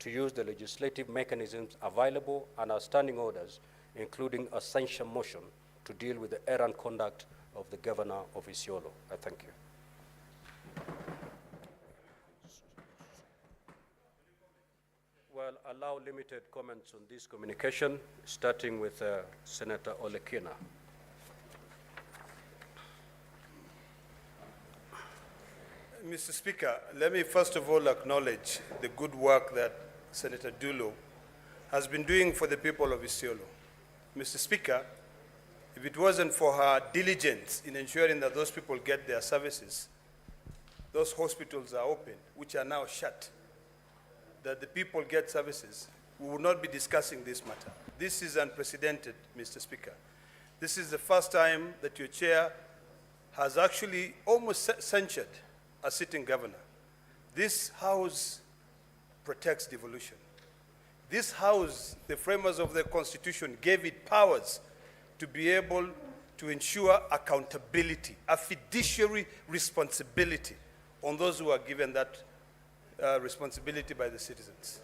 to use the legislative mechanisms available and our standing orders, including a censure motion, to deal with the errant conduct of the Governor of Isiolo. I thank you. Well, allow limited comments on this communication, starting with Senator Olekina. Mr. Speaker, let me first of all acknowledge the good work that Senator Dulo has been doing for the people of Isiolo. Mr. Speaker, if it wasn't for her diligence in ensuring that those people get their services, those hospitals are open, which are now shut, that the people get services, we would not be discussing this matter. This is unprecedented, Mr. Speaker. This is the first time that your chair has actually almost censured a sitting governor. This House protects devolution. This House, the framers of the Constitution, gave it powers to be able to ensure accountability, a fiduciary responsibility on those who are given that responsibility by the citizens.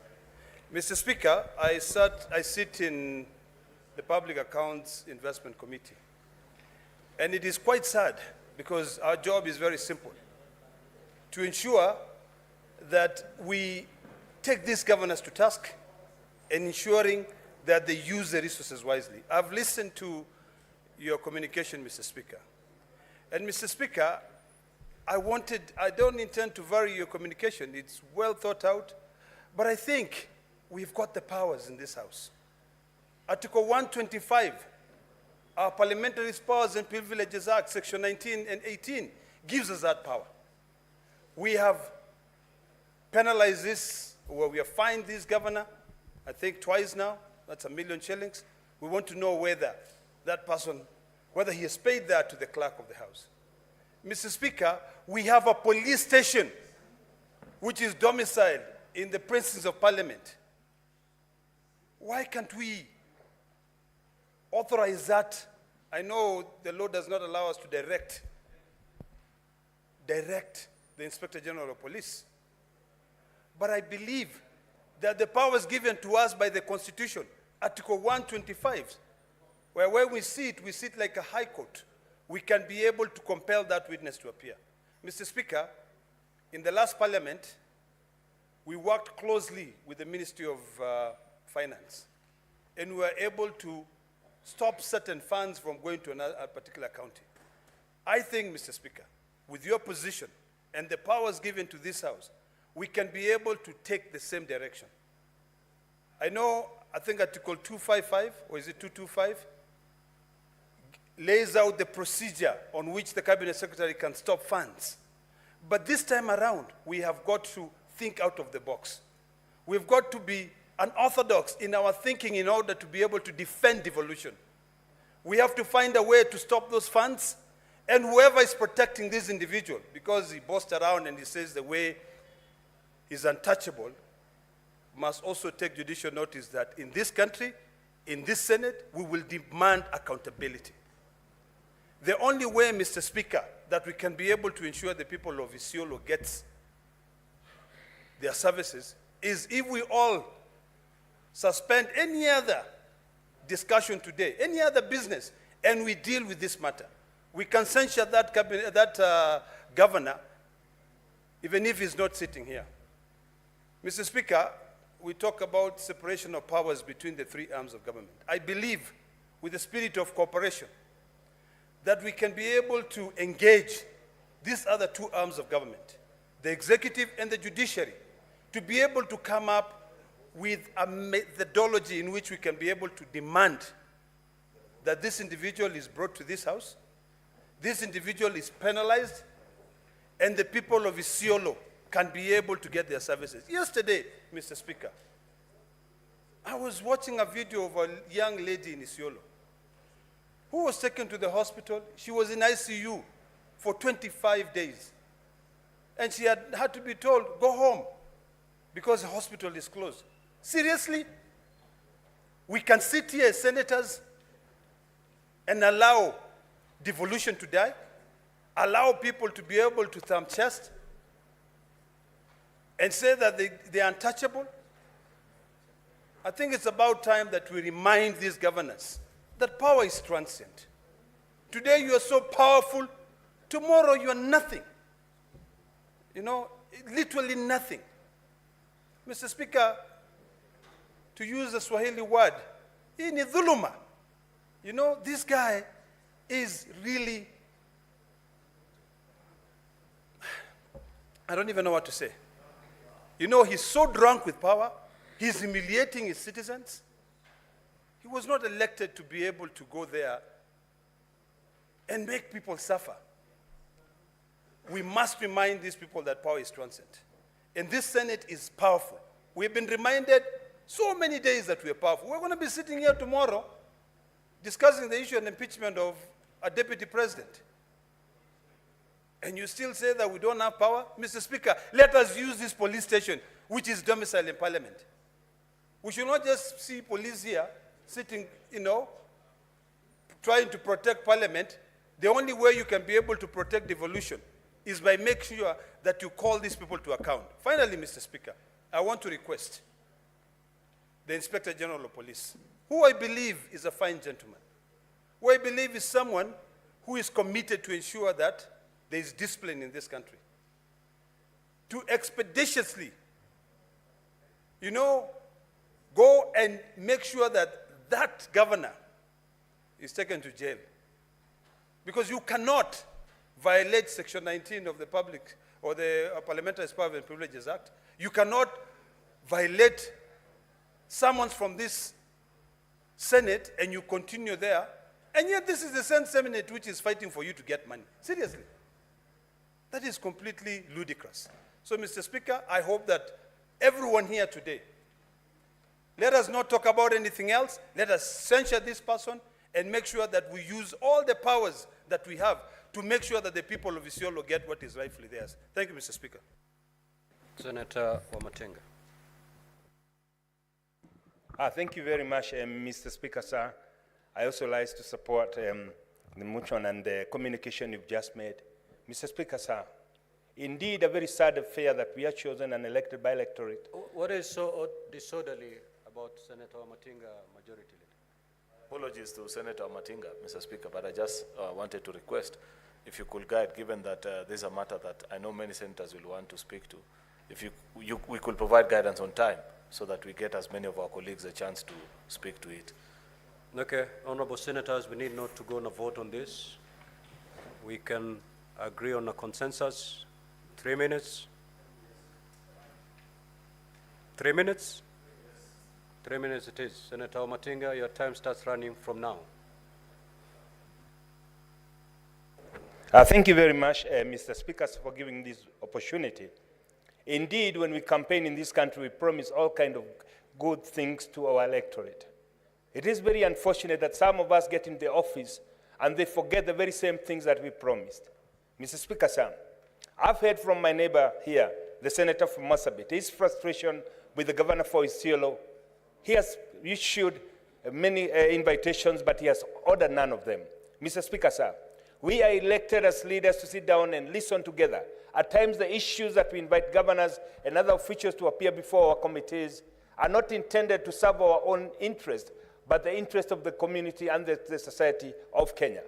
Mr. Speaker, I sit in the Public Accounts Investment Committee, and it is quite sad because our job is very simple: to ensure that we take these governors to task and ensuring that they use the resources wisely. I've listened to your communication, Mr. Speaker. And Mr. Speaker, I don't intend to vary your communication. It's well thought out, but I think we've got the powers in this House. Article 125, our Parliamentary Powers and Privileges Act, Section 19 and 18, gives us that power. We have penalized this, or we have fined this governor, I think twice now. That's 1 million shillings. We want to know whether that person, whether he has paid that to the clerk of the House. Mr. Speaker, we have a police station which is domiciled in the presence of Parliament. Why can't we authorize that? I know the law does not allow us to direct the Inspector General of Police, but I believe that the powers given to us by the Constitution, Article 125, where when we sit like a high court, we can be able to compel that witness to appear. Mr. Speaker, in the last Parliament, we worked closely with the Ministry of Finance, and we were able to stop certain funds from going to a particular county. I think, Mr. Speaker, with your position and the powers given to this House, we can be able to take the same direction. I know, I think Article 255, or is it 225, lays out the procedure on which the Cabinet Secretary can stop funds. But this time around, we have got to think out of the box. We've got to be unorthodox in our thinking in order to be able to defend devolution. We have to find a way to stop those funds, and whoever is protecting this individual, because he boasts around and he says the way is untouchable, must also take judicial notice that in this country, in this Senate, we will demand accountability. The only way, Mr. Speaker, that we can be able to ensure the people of Isiolo gets their services is if we all suspend any other discussion today, any other business, and we deal with this matter. We can censure that governor, even if he's not sitting here. Mr. Speaker, we talk about separation of powers between the three arms of government. I believe, with the spirit of cooperation, that we can be able to engage these other two arms of government, the executive and the judiciary, to be able to come up with a methodology in which we can be able to demand that this individual is brought to this house, this individual is penalized, and the people of Isiolo can be able to get their services. Yesterday, Mr. Speaker, I was watching a video of a young lady in Isiolo who was taken to the hospital. She was in ICU for 25 days. And she had to be told, go home, because the hospital is closed. Seriously? We can sit here as senators and allow devolution to die? Allow people to be able to thumb chest and say that they are untouchable? I think it's about time that we remind these governors that power is transient. Today you are so powerful, tomorrow you are nothing. You know, literally nothing. Mr. Speaker, to use a Swahili word, hii ni dhuluma. You know, this guy is really, I don't even know what to say. You know, he's so drunk with power, he's humiliating his citizens. He was not elected to be able to go there and make people suffer. We must remind these people that power is transient. And this Senate is powerful. We've been reminded so many days that we are powerful. We're going to be sitting here tomorrow discussing the issue of impeachment of a deputy president. And you still say that we don't have power? Mr. Speaker, let us use this police station, which is domiciled in Parliament. We should not just see police here sitting, you know, trying to protect Parliament. The only way you can be able to protect devolution is by making sure that you call these people to account. Finally, Mr. Speaker, I want to request the Inspector General of Police, who I believe is a fine gentleman, who I believe is someone who is committed to ensure that there is discipline in this country, to expeditiously, you know, go and make sure that that governor is taken to jail. Because you cannot violate Section 19 of the Public or the Parliamentary Powers and Privileges Act. You cannot violate summons from this Senate and you continue there. And yet this is the same Senate which is fighting for you to get money. Seriously. That is completely ludicrous. So, Mr. Speaker, I hope that everyone here today, let us not talk about anything else. Let us censure this person and make sure that we use all the powers that we have to make sure that the people of Isiolo get what is rightfully theirs. Thank you, Mr. Speaker. Senator Wamatenga. Thank you very much, Mr. Speaker, sir. I also like to support the motion and the communication you've just made. Mr. Speaker, sir, indeed a very sad affair that we are chosen and elected by electorate. What is so disorderly about Senator Wamatenga Majority Leader? Apologies to Senator Matinga, Mr. Speaker, but I just wanted to request if you could guide, given that this is a matter that I know many senators will want to speak to, if we could provide guidance on time so that we get as many of our colleagues a chance to speak to it. Okay, honorable senators, we need not to go on a vote on this. We can agree on a consensus. 3 minutes. 3 minutes? 3 minutes it is. Senator Wamatenga, your time starts running from now. Thank you very much, Mr. Speaker, for giving this opportunity. Indeed, when we campaign in this country, we promise all kinds of good things to our electorate. It is very unfortunate that some of us get in the office and they forget the very same things that we promised. Mr. Speaker, sir, I've heard from my neighbor here, the senator from Marsabit, his frustration with the governor for Isiolo. He has issued many invitations, but he has ordered none of them. Mr. Speaker, sir, We are elected as leaders to sit down and listen together. At times, the issues that we invite governors and other officials to appear before our committees are not intended to serve our own interest, but the interest of the community and the society of Kenya.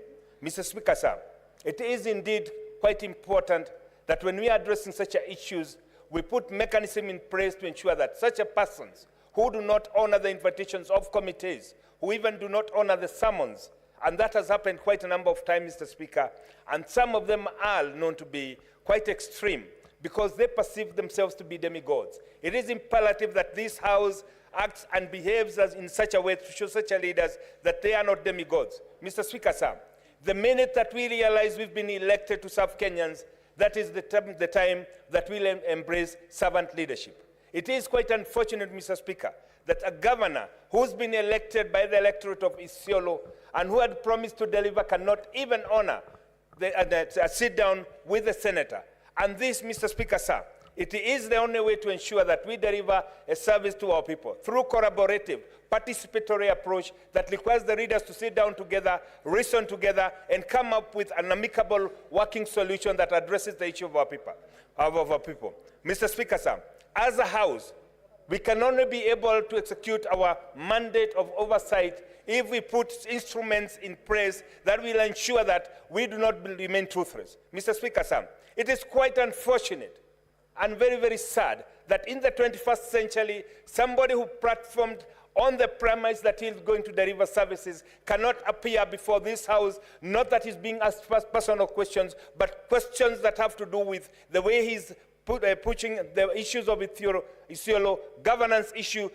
Mr. Speaker, sir, it is indeed quite important that when we are addressing such issues, we put mechanism in place to ensure that such persons who do not honor the invitations of committees, who even do not honor the summons, and that has happened quite a number of times, Mr. Speaker, and some of them are known to be quite extreme because they perceive themselves to be demigods. It is imperative that this House acts and behaves in such a way to show such leaders that they are not demigods. Mr. Speaker, sir, the minute that we realize we've been elected to serve Kenyans, that is the time that we'll embrace servant leadership. It is quite unfortunate, Mr. Speaker, that a governor who's been elected by the electorate of Isiolo and who had promised to deliver cannot even honor a sit down with the senator. And this, Mr. Speaker, sir, it is the only way to ensure that we deliver a service to our people through collaborative, participatory approach that requires the leaders to sit down together, reason together, and come up with an amicable working solution that addresses the issue of our people. Mr. Speaker, sir, as a House, we can only be able to execute our mandate of oversight if we put instruments in place that will ensure that we do not remain truthless. Mr. Speaker, sir, it is quite unfortunate and very, very sad that in the 21st century, somebody who platformed on the premise that he's going to deliver services cannot appear before this House, not that he's being asked personal questions, but questions that have to do with the way he's pushing the issues of Isiolo, governance issue,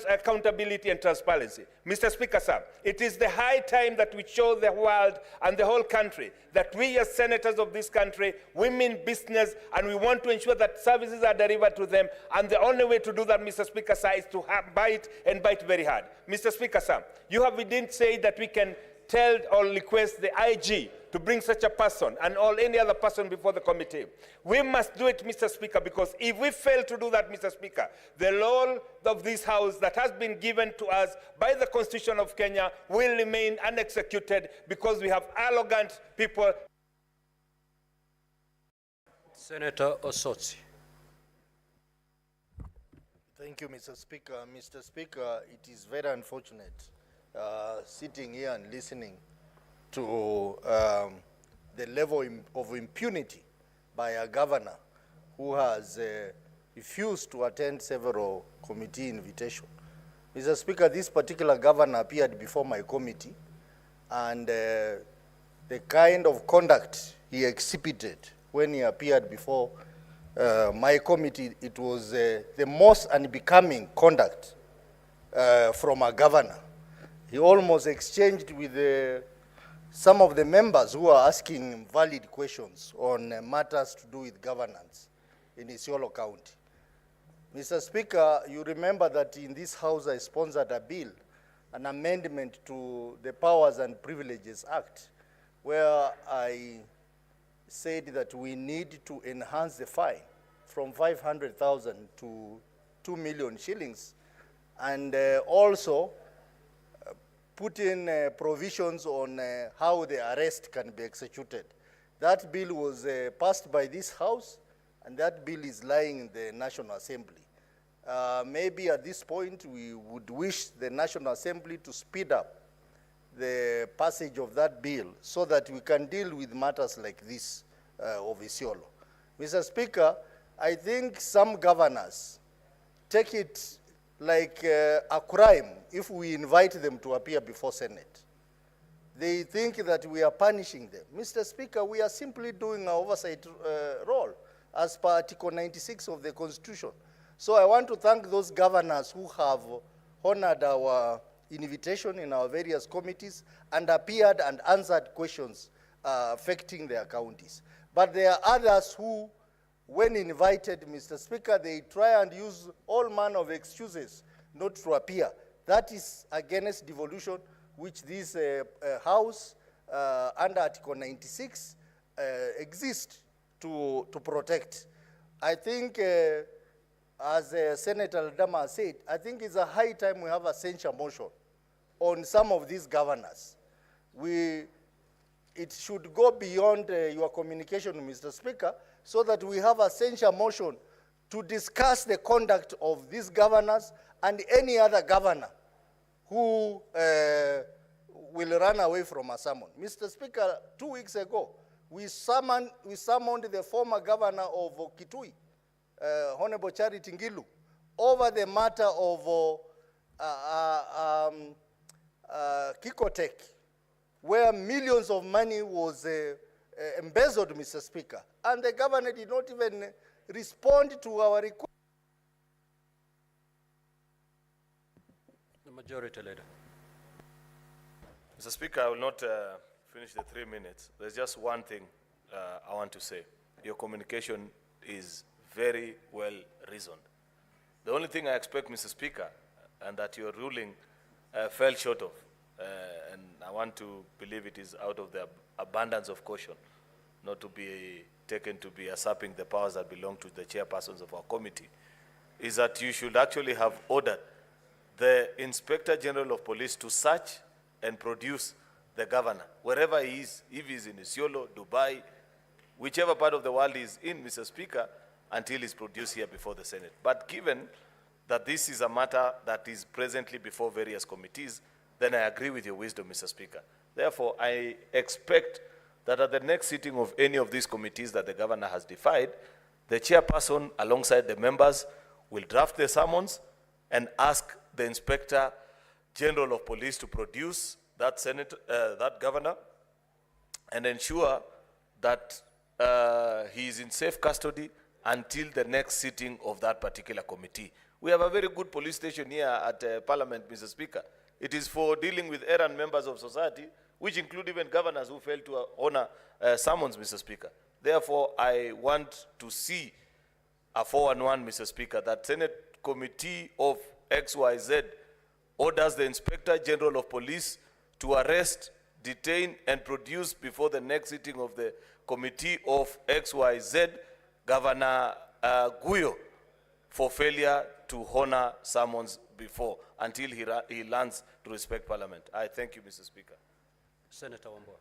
accountability and transparency. Mr. Speaker, sir, it is the high time that we show the world and the whole country that we as senators of this country, we mean business and we want to ensure that services are delivered to them. And the only way to do that, Mr. Speaker, sir, is to bite and bite very hard. Mr. Speaker, sir, we didn't say that we can tell or request the IG to bring such a person and any other person before the committee. We must do it, Mr. Speaker, because if we fail to do that, Mr. Speaker, the law of this House that has been given to us by the Constitution of Kenya will remain unexecuted because we have arrogant people. Senator Osotsi. Thank you, Mr. Speaker. Mr. Speaker, it is very unfortunate sitting here and listening to the level of impunity by a governor who has refused to attend several committee invitations. Mr. Speaker, this particular governor appeared before my committee, and the kind of conduct he exhibited when he appeared before my committee, it was the most unbecoming conduct from a governor. He almost exchanged with some of the members who are asking valid questions on matters to do with governance in Isiolo County. Mr. Speaker, you remember that in this House I sponsored a bill, an amendment to the Powers and Privileges Act, where I said that we need to enhance the fine from 500,000 to 2 million shillings, and also put in provisions on how the arrest can be executed. That bill was passed by this House, and that bill is lying in the National Assembly. Maybe at this point we would wish the National Assembly to speed up the passage of that bill so that we can deal with matters like this of Isiolo. Mr. Speaker, I think some governors take it like a crime if we invite them to appear before Senate. They think that we are punishing them. Mr. Speaker, we are simply doing our oversight role as per Article 96 of the Constitution. So I want to thank those governors who have honored our invitation in our various committees and appeared and answered questions affecting their counties. But there are others who, when invited, Mr. Speaker, they try and use all manner of excuses not to appear. That is against devolution, which this House, under Article 96, exists to protect. I think, as Senator Dama said, I think it's a high time we have a censure motion on some of these governors. it should go beyond your communication, Mr. Speaker, so that we have a censure motion to discuss the conduct of these governors and any other governor who will run away from a summon. Mr. Speaker, 2 weeks ago, we summoned the former governor of Kitui, Honorable Charity Ngilu, over the matter of Kikotek, where millions of money was embezzled, Mr. Speaker, and the governor did not even respond to our request. The Majority Leader. Mr. Speaker, I will not finish the 3 minutes. There's just one thing I want to say. Your communication is very well reasoned. The only thing I expect, Mr. Speaker, and that your ruling fell short of, and I want to believe it is out of the abundance of caution, not to be taken to be usurping the powers that belong to the chairpersons of our committee, is that you should actually have ordered the Inspector General of Police to search and produce the governor, wherever he is, if he's in Isiolo, Dubai, whichever part of the world he's in, Mr. Speaker, until he's produced here before the Senate. But given that this is a matter that is presently before various committees, then I agree with your wisdom, Mr. Speaker. Therefore, I expect that at the next sitting of any of these committees that the governor has defied, the chairperson alongside the members will draft the summons and ask the Inspector General of Police to produce that that governor and ensure that he is in safe custody until the next sitting of that particular committee. We have a very good police station here at Parliament, Mr. Speaker. It is for dealing with errant members of society, which include even governors who fail to honor summons, Mr. Speaker. Therefore, I want to see a 411, Mr. Speaker, that Senate Committee of XYZ orders the Inspector General of Police to arrest, detain, and produce before the next sitting of the Committee of XYZ Governor Guyo for failure to honor summons before, until he learns to respect Parliament. I thank you, Mr. Speaker. Senator Wambua.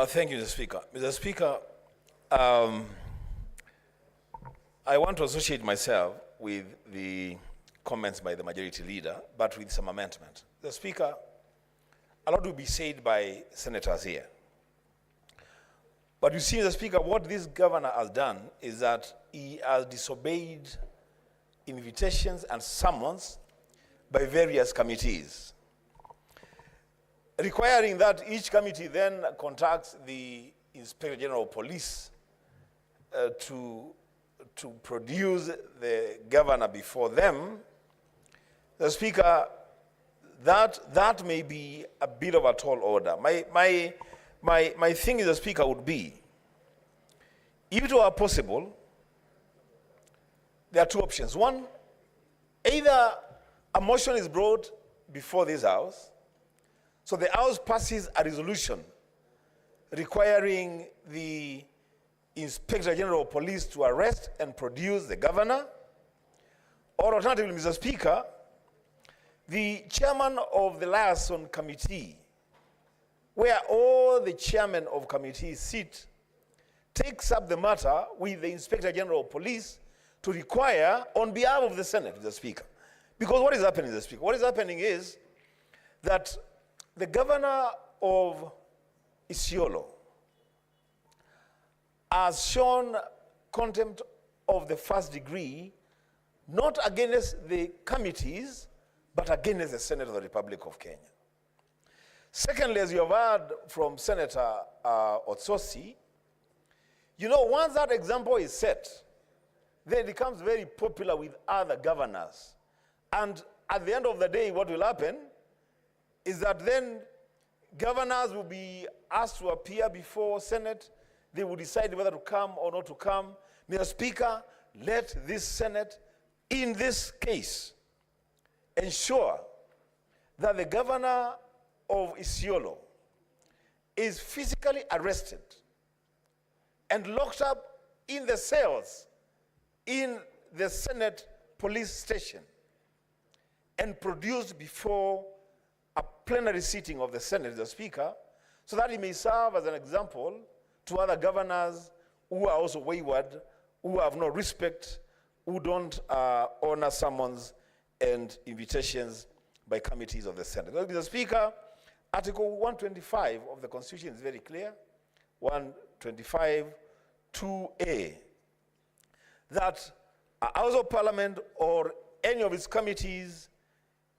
Thank you, Mr. Speaker. Mr. Speaker, I want to associate myself with the comments by the Majority Leader, but with some amendment. Mr. Speaker, a lot will be said by senators here. But you see, Mr. Speaker, what this governor has done is that he has disobeyed invitations and summons by various committees, requiring that each committee then contacts the Inspector General of Police to produce the governor before them. The Speaker, that may be a bit of a tall order. My thing, the Speaker, would be, if it were possible, there are two options. One, either a motion is brought before this House, so the House passes a resolution requiring the Inspector General of Police to arrest and produce the governor, or alternatively, Mr. Speaker, the chairman of the liaison committee, where all the chairmen of committees sit, takes up the matter with the Inspector General of Police to require on behalf of the Senate, Mr. Speaker. Because what is happening, Mr. Speaker? What is happening is that the governor of Isiolo has shown contempt of the first degree, not against the committees, but against the Senate of the Republic of Kenya. Secondly, as you have heard from Senator Otsosi, you know, once that example is set, then it becomes very popular with other governors. And at the end of the day, what will happen is that then governors will be asked to appear before Senate. They will decide whether to come or not to come. Mr. Speaker, let this Senate, in this case, ensure that the governor of Isiolo is physically arrested and locked up in the cells in the Senate police station and produced before a plenary sitting of the Senate, the Speaker, so that he may serve as an example to other governors who are also wayward, who have no respect, who don't honor summons and invitations by committees of the Senate. Mr. Speaker, Article 125 of the Constitution is very clear, 125 2A, that a House of Parliament or any of its committees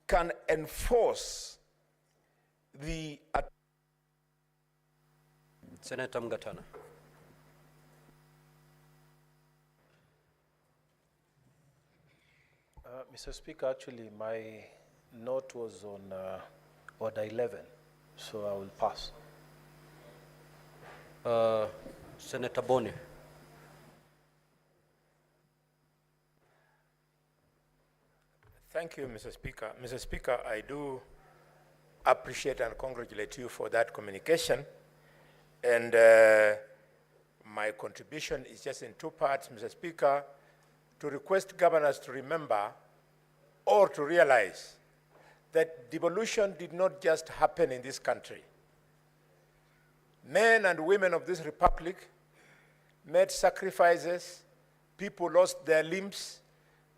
can enforce the... Senator Mgatana. Mr. Speaker, actually my note was on Order 11, so I will pass. Senator Boni. Thank you, Mr. Speaker. Mr. Speaker, I do appreciate and congratulate you for that communication. And my contribution is just in two parts, Mr. Speaker, to request governors to remember or to realize that devolution did not just happen in this country. Men and women of this republic made sacrifices, people lost their limbs,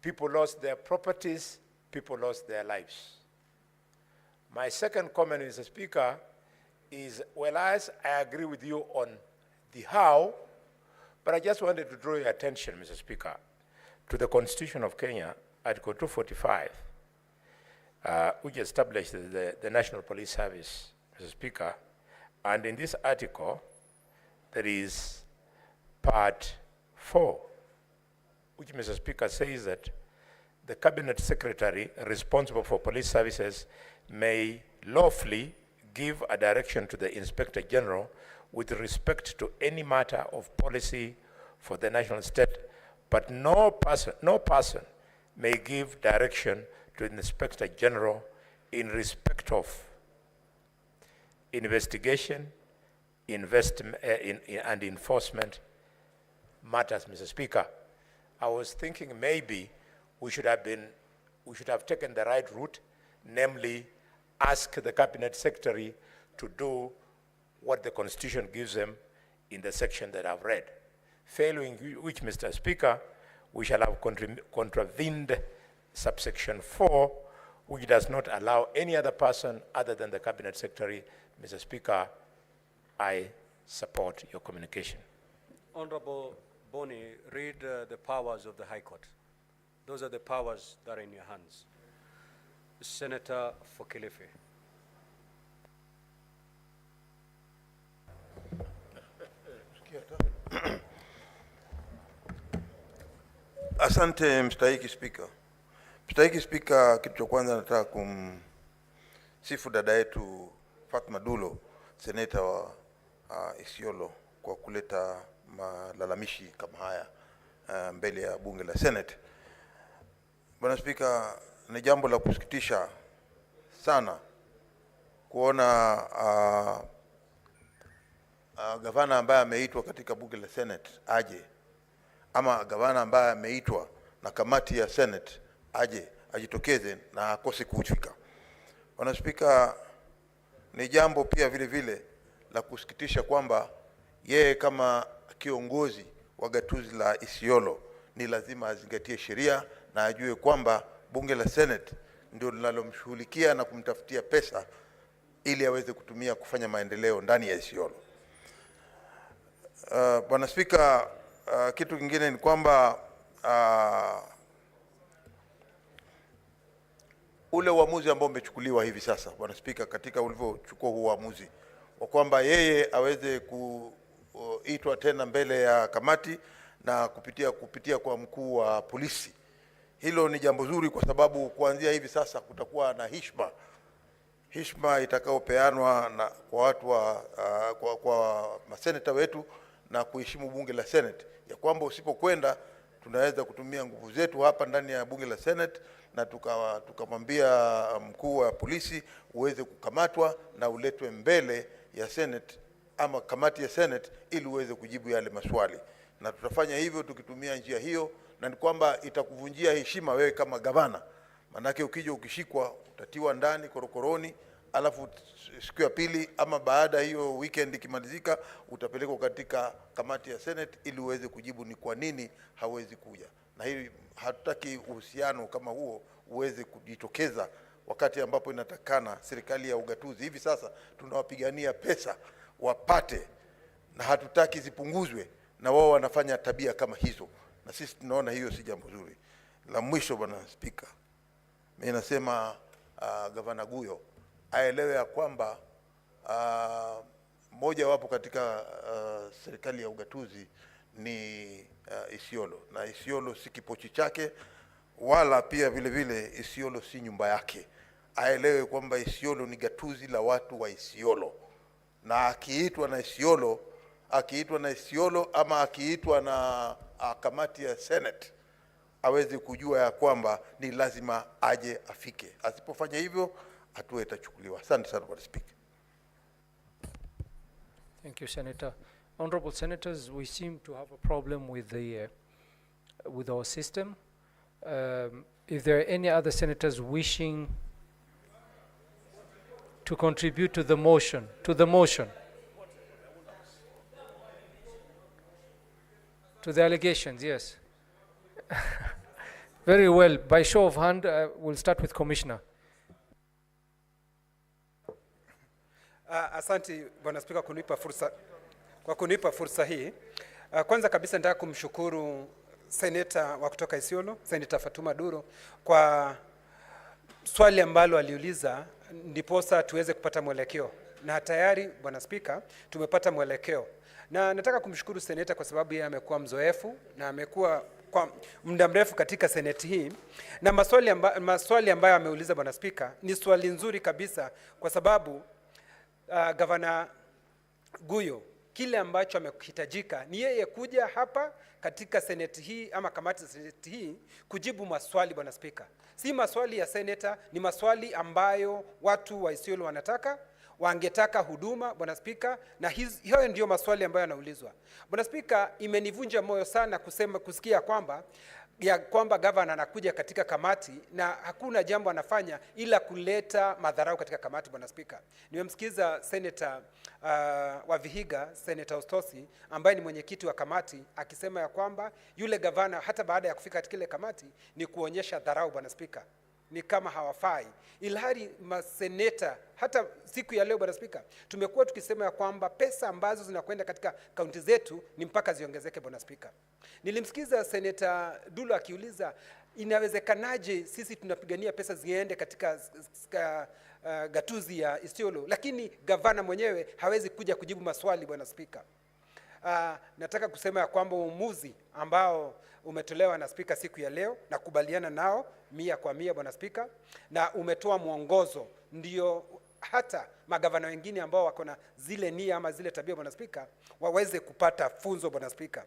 people lost their properties, people lost their lives. My second comment, Mr. Speaker, is, well, as I agree with you on the how, but I just wanted to draw your attention, Mr. Speaker, to the Constitution of Kenya, Article 245, which established the National Police Service, Mr. Speaker. And in this article, there is Part 4, which, Mr. Speaker, says that the Cabinet Secretary responsible for police services may lawfully give a direction to the Inspector General with respect to any matter of policy for the national state, but no person may give direction to the Inspector General in respect of investigation, and enforcement matters, Mr. Speaker. I was thinking maybe we should have taken the right route, namely ask the Cabinet Secretary to do what the Constitution gives them in the section that I've read. Failing which, Mr. Speaker, we shall have contravened subsection 4, which does not allow any other person other than the Cabinet Secretary. Mr. Speaker, I support your communication. Honorable Boni, read the powers of the High Court. Those are the powers that are in your hands. Senator Fokilifi. Asante mstahiki Spika. Mstahiki Spika, kitu cha kwanza nataka kumsifu dada yetu Fatma Dulo, seneta wa Isiolo, kwa kuleta malalamishi kama haya mbele ya bunge la Senate. Bwana Spika, ni jambo la kusikitisha sana kuona gavana ambaye ameitwa katika bunge la Senate aje, ama gavana ambaye ameitwa na kamati ya Senate aje, ajitokeze na akose kufika. Bwana Spika, ni jambo pia vile vile la kusikitisha kwamba yeye kama kiongozi wa gatuzi la Isiolo ni lazima azingatie sheria na ajue kwamba bunge la Senate ndio linalomshughulikia na kumtafutia pesa ili aweze kutumia kufanya maendeleo ndani ya Isiolo. Bwana Spika, kitu kingine ni kwamba ule uamuzi ambao umechukuliwa hivi sasa, Bwana Spika, katika ulivyochukua huo uamuzi wa kwamba yeye aweze kuitwa tena mbele ya kamati na kupitia kwa mkuu wa polisi, hilo ni jambo zuri, kwa sababu kuanzia hivi sasa kutakuwa na heshima itakayopeanwa na kwa watu kwa maseneta wetu na kuheshimu bunge la Senate, ya kwamba usipokwenda tunaweza kutumia nguvu zetu hapa ndani ya bunge la Senate na tukamwambia mkuu wa polisi uweze kukamatwa na uletwe mbele ya Senate ama kamati ya Senate ili uweze kujibu yale maswali, na tutafanya hivyo tukitumia njia hiyo, na ni kwamba itakuvunjia heshima wewe kama gavana. Manake ukija ukishikwa utatiwa ndani korokoroni alafu siku ya pili ama baada hiyo weekend ikimalizika utapelekwa katika kamati ya Senate ili uweze kujibu ni kwa nini hawezi kuja. Na hili hatutaki uhusiano kama huo uweze kujitokeza wakati ambapo inatakana serikali ya ugatuzi. Hivi sasa tunawapigania pesa wapate, na hatutaki zipunguzwe, na wao wanafanya tabia kama hizo, na sisi tunaona hiyo si jambo zuri. La mwisho, Bwana Spika, mimi nasema Gavana Guyo aelewe ya kwamba moja wapo katika serikali ya ugatuzi ni Isiolo, na Isiolo si kipochi chake, wala pia vile vile Isiolo si nyumba yake. Aelewe kwamba Isiolo ni gatuzi la watu wa Isiolo, na akiitwa na Isiolo ama akiitwa na kamati ya Senate aweze kujua ya kwamba ni lazima aje afike. Asipofanya hivyo hatua itachukuliwa. Asante sana Bwana Speaker. Thank you, Senator. Honorable Senators, we seem to have a problem with our system. If there are any other senators wishing to contribute to the motion, to the allegations, yes. Very well. By show of hand, we'll start with Commissioner. Asante Bwana Spika kunipa fursa hii. Kwanza kabisa nataka kumshukuru seneta wa kutoka Isiolo, Seneta Fatuma Duro, kwa swali ambalo aliuliza ndiposa tuweze kupata mwelekeo. Na tayari Bwana Spika tumepata mwelekeo. Na nataka kumshukuru seneta kwa sababu yeye amekuwa mzoefu na amekuwa kwa muda mrefu katika seneti hii, na maswali ambayo ameuliza Bwana Spika ni swali nzuri kabisa, kwa sababu Gavana Guyo kile ambacho amehitajika ni yeye kuja hapa katika seneti hii ama kamati ya seneti hii kujibu maswali Bwana Spika. Si maswali ya seneta, ni maswali ambayo watu wa Isiolo wangetaka huduma Bwana Spika, na hiyo ndio maswali ambayo yanaulizwa. Bwana Spika, imenivunja moyo sana kusikia kwamba gavana anakuja katika kamati na hakuna jambo anafanya ila kuleta madharau katika kamati Bwana Spika. Nimemsikiza Senator wa Vihiga, Senator Ostosi, ambaye ni mwenyekiti wa kamati, akisema ya kwamba yule gavana hata baada ya kufika katika ile kamati ni kuonyesha dharau Bwana Spika, ni kama hawafai. Ilhari maseneta hata siku ya leo Bwana Spika tumekuwa tukisema ya kwamba pesa ambazo zinakwenda katika kaunti zetu ni mpaka ziongezeke Bwana Spika. Nilimsikiza Seneta Dulo akiuliza inawezekanaje sisi tunapigania pesa ziende katika gatuzi ya Isiolo, lakini gavana mwenyewe hawezi kuja kujibu maswali Bwana Spika. Nataka kusema ya kwamba uamuzi ambao umetolewa na Spika siku ya leo na kubaliana nao 100% Bwana Spika, na umetoa mwongozo ndio hata magavana wengine ambao wako na zile nia ama zile tabia Bwana Spika waweze kupata funzo Bwana Spika.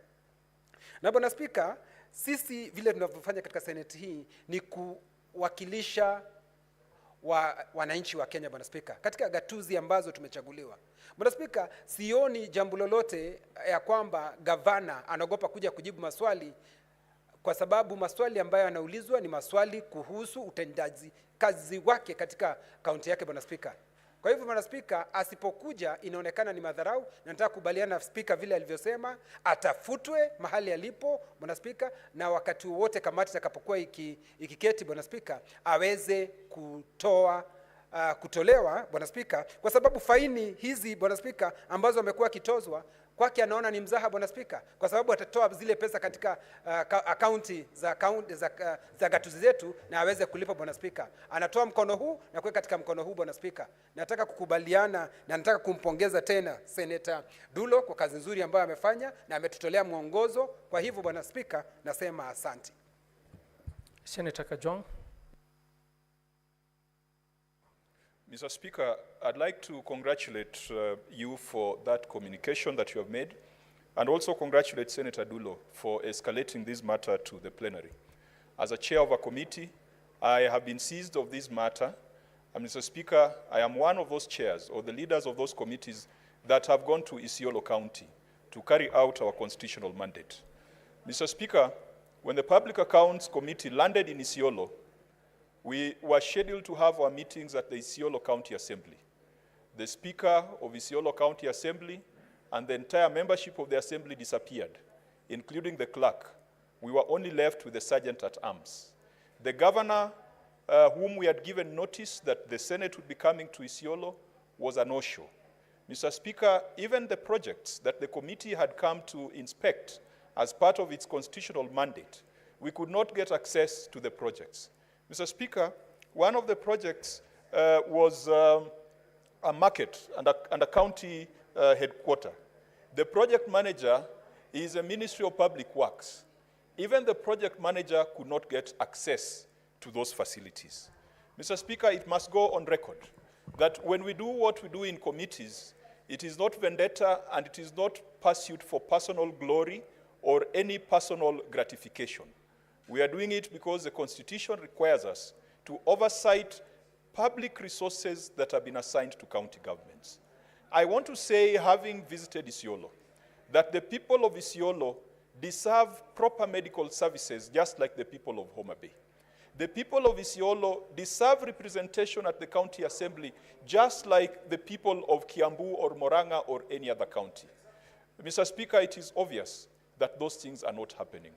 Na Bwana Spika, sisi vile tunavyofanya katika seneti hii ni kuwakilisha wananchi wa Kenya Bwana Spika katika gatuzi ambazo tumechaguliwa. Bwana Spika, sioni jambo lolote ya kwamba gavana anaogopa kuja kujibu maswali, kwa sababu maswali ambayo anaulizwa ni maswali kuhusu utendaji kazi wake katika kaunti yake Bwana Spika. Kwa hivyo Bwana Spika, asipokuja inaonekana ni madharau, na nataka kubaliana na Spika vile alivyosema atafutwe mahali alipo Bwana Spika, na wakati wote kamati itakapokuwa ikiketi Bwana Spika aweze kutolewa Bwana Spika, kwa sababu faini hizi Bwana Spika ambazo amekuwa kitozwa kwake anaona ni mzaha Bwana Spika, kwa sababu atatoa zile pesa katika akaunti za gatuzi zetu na aweze kulipa Bwana Spika. Anatoa mkono huu na kuweka katika mkono huu Bwana Spika. Nataka kukubaliana na nataka kumpongeza tena Senator Dulo kwa kazi nzuri ambayo amefanya na ametutolea mwongozo. Kwa hivyo Bwana Spika, nasema asante. Senator Kajwang'. Mr. Speaker, I'd like to congratulate you for that communication that you have made, and also congratulate Senator Dulo for escalating this matter to the plenary. As a chair of a committee, I have been seized of this matter, and Mr. Speaker, I am one of those chairs or the leaders of those committees that have gone to Isiolo County to carry out our constitutional mandate. Mr. Speaker, when the Public Accounts Committee landed in Isiolo, we were scheduled to have our meetings at the Isiolo County Assembly. The Speaker of Isiolo County Assembly and the entire membership of the Assembly disappeared, including the clerk. We were only left with the Sergeant at Arms. The Governor, whom we had given notice that the Senate would be coming to Isiolo, was a no-show. Mr. Speaker, even the projects that the committee had come to inspect as part of its constitutional mandate, we could not get access to the projects. Mr. Speaker, one of the projects was a market and a county headquarter. The project manager is a Ministry of Public Works. Even the project manager could not get access to those facilities. Mr. Speaker, it must go on record that when we do what we do in committees, it is not vendetta and it is not pursuit for personal glory or any personal gratification. We are doing it because the Constitution requires us to oversight public resources that have been assigned to county governments. I want to say, having visited Isiolo, that the people of Isiolo deserve proper medical services just like the people of Homa Bay. The people of Isiolo deserve representation at the county assembly just like the people of Kiambu or Moranga or any other county. Mr. Speaker, it is obvious that those things are not happening.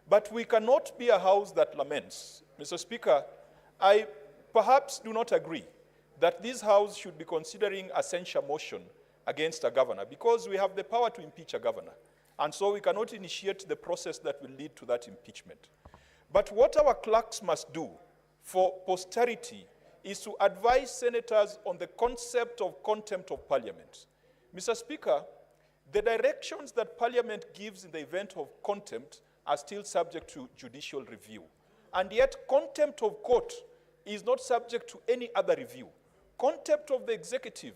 But we cannot be a house that laments. Mr. Speaker, I perhaps do not agree that this house should be considering a censure motion against a governor because we have the power to impeach a governor. And so we cannot initiate the process that will lead to that impeachment. But what our clerks must do for posterity is to advise senators on the concept of contempt of parliament. Mr. Speaker, the directions that parliament gives in the event of contempt are still subject to judicial review. And yet contempt of court is not subject to any other review. Contempt of the executive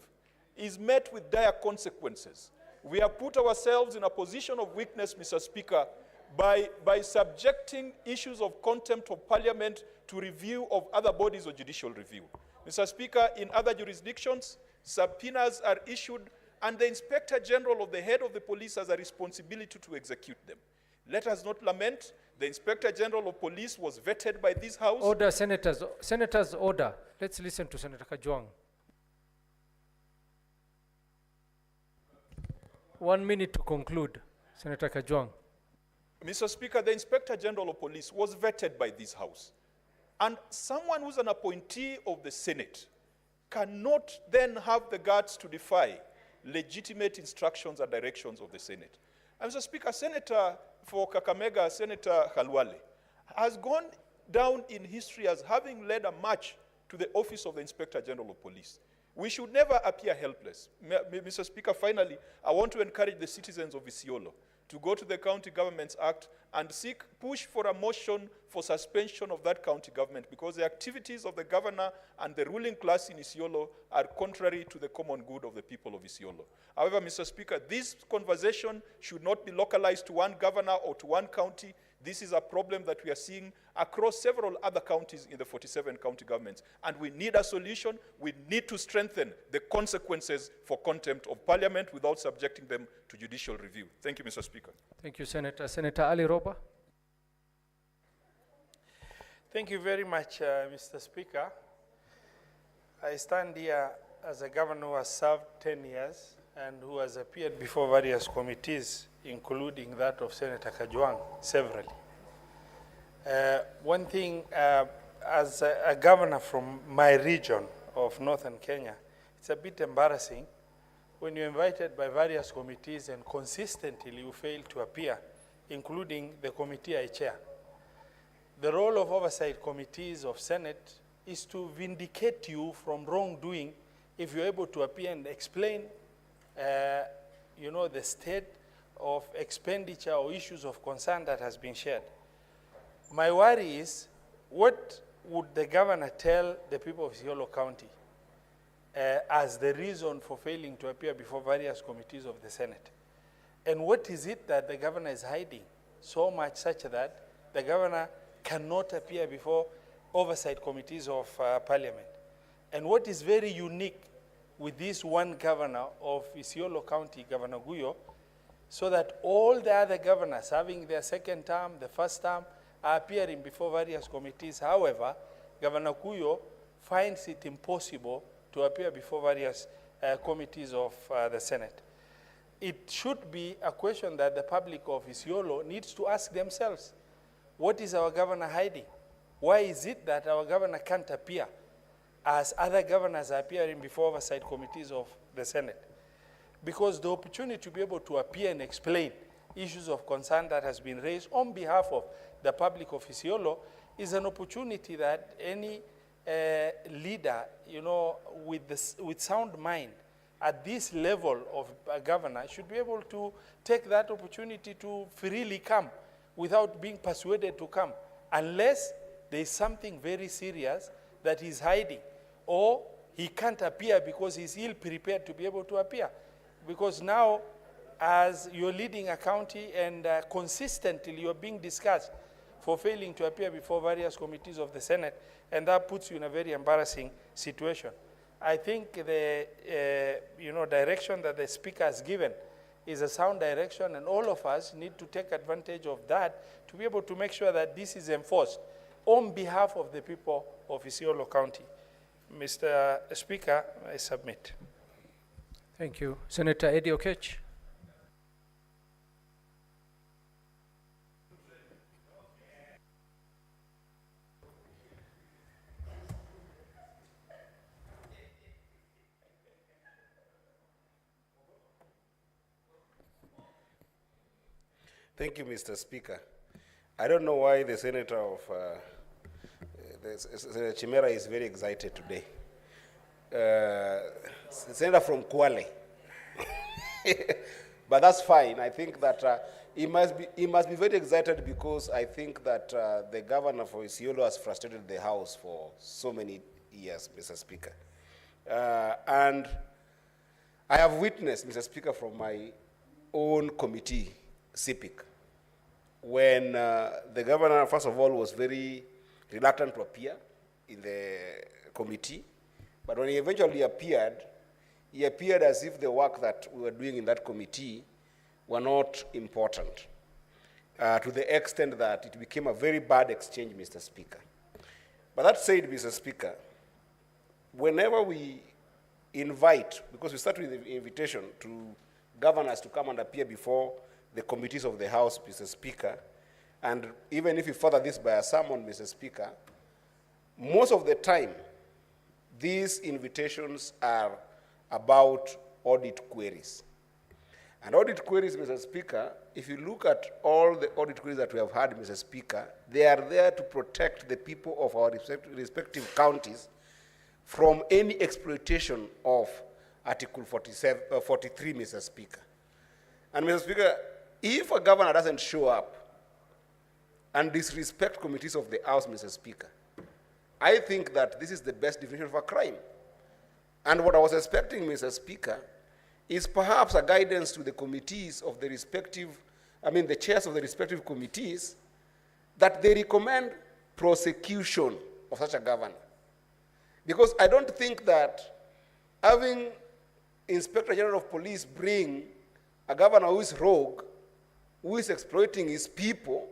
is met with dire consequences. We have put ourselves in a position of weakness, Mr. Speaker, by subjecting issues of contempt of parliament to review of other bodies of judicial review. Mr. Speaker, in other jurisdictions, subpoenas are issued and the Inspector General of the head of the police has a responsibility to execute them. Let us not lament. The Inspector General of Police was vetted by this House. Order, Senators. Senators, order. Let's listen to Senator Kajwang. 1 minute to conclude. Senator Kajwang. Mr. Speaker, the Inspector General of Police was vetted by this House. And someone who's an appointee of the Senate cannot then have the guts to defy legitimate instructions and directions of the Senate. And Mr. Speaker, Senator for Kakamega, Senator Khalwale, has gone down in history as having led a march to the office of the Inspector General of Police. We should never appear helpless. Mr. Speaker, finally, I want to encourage the citizens of Isiolo to go to the County Governments Act and push for a motion for suspension of that county government because the activities of the governor and the ruling class in Isiolo are contrary to the common good of the people of Isiolo. However, Mr. Speaker, this conversation should not be localized to one governor or to one county. This is a problem that we are seeing across several other counties in the 47 county governments. And we need a solution. We need to strengthen the consequences for contempt of parliament without subjecting them to judicial review. Thank you, Mr. Speaker. Thank you, Senator. Senator Ali Roba. Thank you very much, Mr. Speaker. I stand here as a governor who has served 10 years and who has appeared before various committees, including that of Senator Kajwang, severally. One thing, as a governor from my region of northern Kenya, it's a bit embarrassing when you're invited by various committees and consistently you fail to appear, including the committee I chair. The role of oversight committees of Senate is to vindicate you from wrongdoing if you're able to appear and explain the state of expenditure or issues of concern that has been shared. My worry is, what would the governor tell the people of Isiolo County as the reason for failing to appear before various committees of the Senate? And what is it that the governor is hiding so much such that the governor cannot appear before oversight committees of parliament? And what is very unique with this one governor of Isiolo County, Governor Guyo, so that all the other governors having their second term, the first term, are appearing before various committees. However, Governor Kuyo finds it impossible to appear before various committees of the Senate. It should be a question that the public of Isiolo needs to ask themselves. What is our governor hiding? Why is it that our governor can't appear as other governors are appearing before oversight committees of the Senate? Because the opportunity to be able to appear and explain issues of concern that has been raised on behalf of the public of Isiolo is an opportunity that any leader, you know, with sound mind at this level of a governor should be able to take that opportunity to freely come without being persuaded to come, unless there is something very serious that he's hiding, or he can't appear because he's ill-prepared to be able to appear. Because now, as you're leading a county and consistently you're being discussed for failing to appear before various committees of the Senate, and that puts you in a very embarrassing situation. I think the direction that the Speaker has given is a sound direction, and all of us need to take advantage of that to be able to make sure that this is enforced on behalf of the people of Isiolo County. Mr. Speaker, I submit. Thank you. Senator Eddie Okech. Thank you, Mr. Speaker. I don't know why the Senator of Senator Chimera is very excited today. The Senator from Kwale. But that's fine. I think that he must be very excited because I think that the governor for Isiolo has frustrated the House for so many years, Mr. Speaker. And I have witnessed, Mr. Speaker, from my own committee, CIPIC, when the governor, first of all, was very reluctant to appear in the committee. But when he eventually appeared, he appeared as if the work that we were doing in that committee were not important, to the extent that it became a very bad exchange, Mr. Speaker. But that said, Mr. Speaker, whenever we invite, because we start with the invitation to governors to come and appear before the committees of the House, Mr. Speaker, and even if you further this by a sermon, Mr. Speaker, most of the time, these invitations are about audit queries. And audit queries, Mr. Speaker, if you look at all the audit queries that we have had, Mr. Speaker, they are there to protect the people of our respective counties from any exploitation of Article 43, Mr. Speaker. And Mr. Speaker, if a governor doesn't show up and disrespect committees of the House, Mr. Speaker, I think that this is the best definition of a crime. And what I was expecting, Mr. Speaker, is perhaps a guidance to the committees of the respective, the chairs of the respective committees, that they recommend prosecution of such a governor. Because I don't think that having Inspector General of Police bring a governor who is rogue, who is exploiting his people,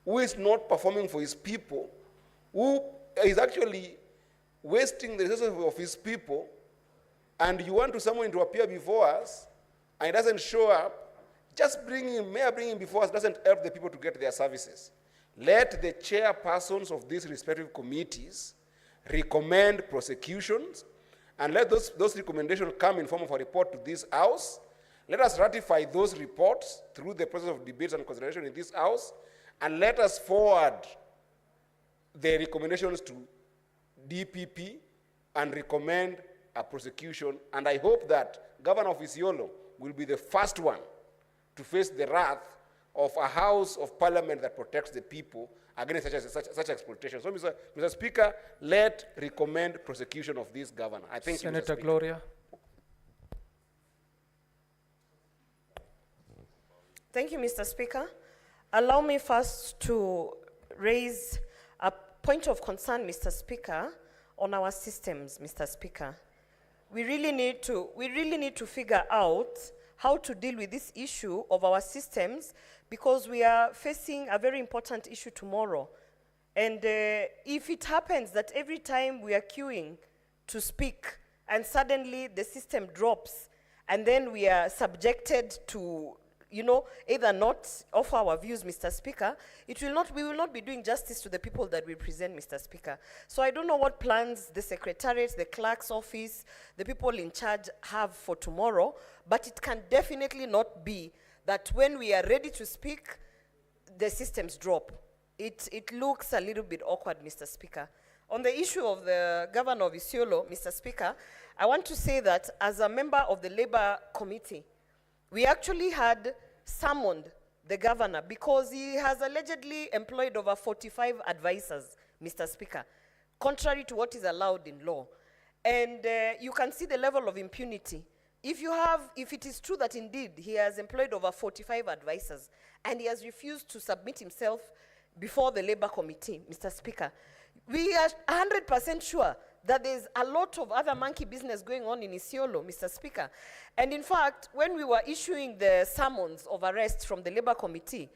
who is not performing for his people, who is actually wasting the resources of his people, and you want someone to appear before us, and he doesn't show up, just bring him before us doesn't help the people to get their services. Let the chairpersons of these respective committees recommend prosecutions, and let those recommendations come in form of a report to this House. Let us ratify those reports through the process of debates and consideration in this House, and let us forward the recommendations to DPP and recommend a prosecution. And I hope that Governor of Isiolo will be the first one to face the wrath of a House of Parliament that protects the people against such exploitation. So, Mr. Speaker, recommend prosecution of this governor. I thank you, Mr. Speaker. Gloria. Thank you, Mr. Speaker. Allow me first to raise a point of concern, Mr. Speaker, on our systems, Mr. Speaker. We really need to figure out how to deal with this issue of our systems, because we are facing a very important issue tomorrow. And if it happens that every time we are queuing to speak and suddenly the system drops and then we are subjected to, you know, either not offer our views, Mr. Speaker, we will not be doing justice to the people that we represent, Mr. Speaker. So I don't know what plans the Secretariat, the Clerk's office, the people in charge have for tomorrow, but it can definitely not be that when we are ready to speak, the systems drop. It looks a little bit awkward, Mr. Speaker. On the issue of the governor of Isiolo, Mr. Speaker, I want to say that as a member of the Labor Committee, we actually had summoned the governor because he has allegedly employed over 45 advisors, Mr. Speaker, contrary to what is allowed in law. And you can see the level of impunity. If it is true that indeed he has employed over 45 advisors and he has refused to submit himself before the Labor Committee, Mr. Speaker, we are 100% sure that there's a lot of other monkey business going on in Isiolo, Mr. Speaker. And in fact, when we were issuing the summons of arrest from the Labor Committee,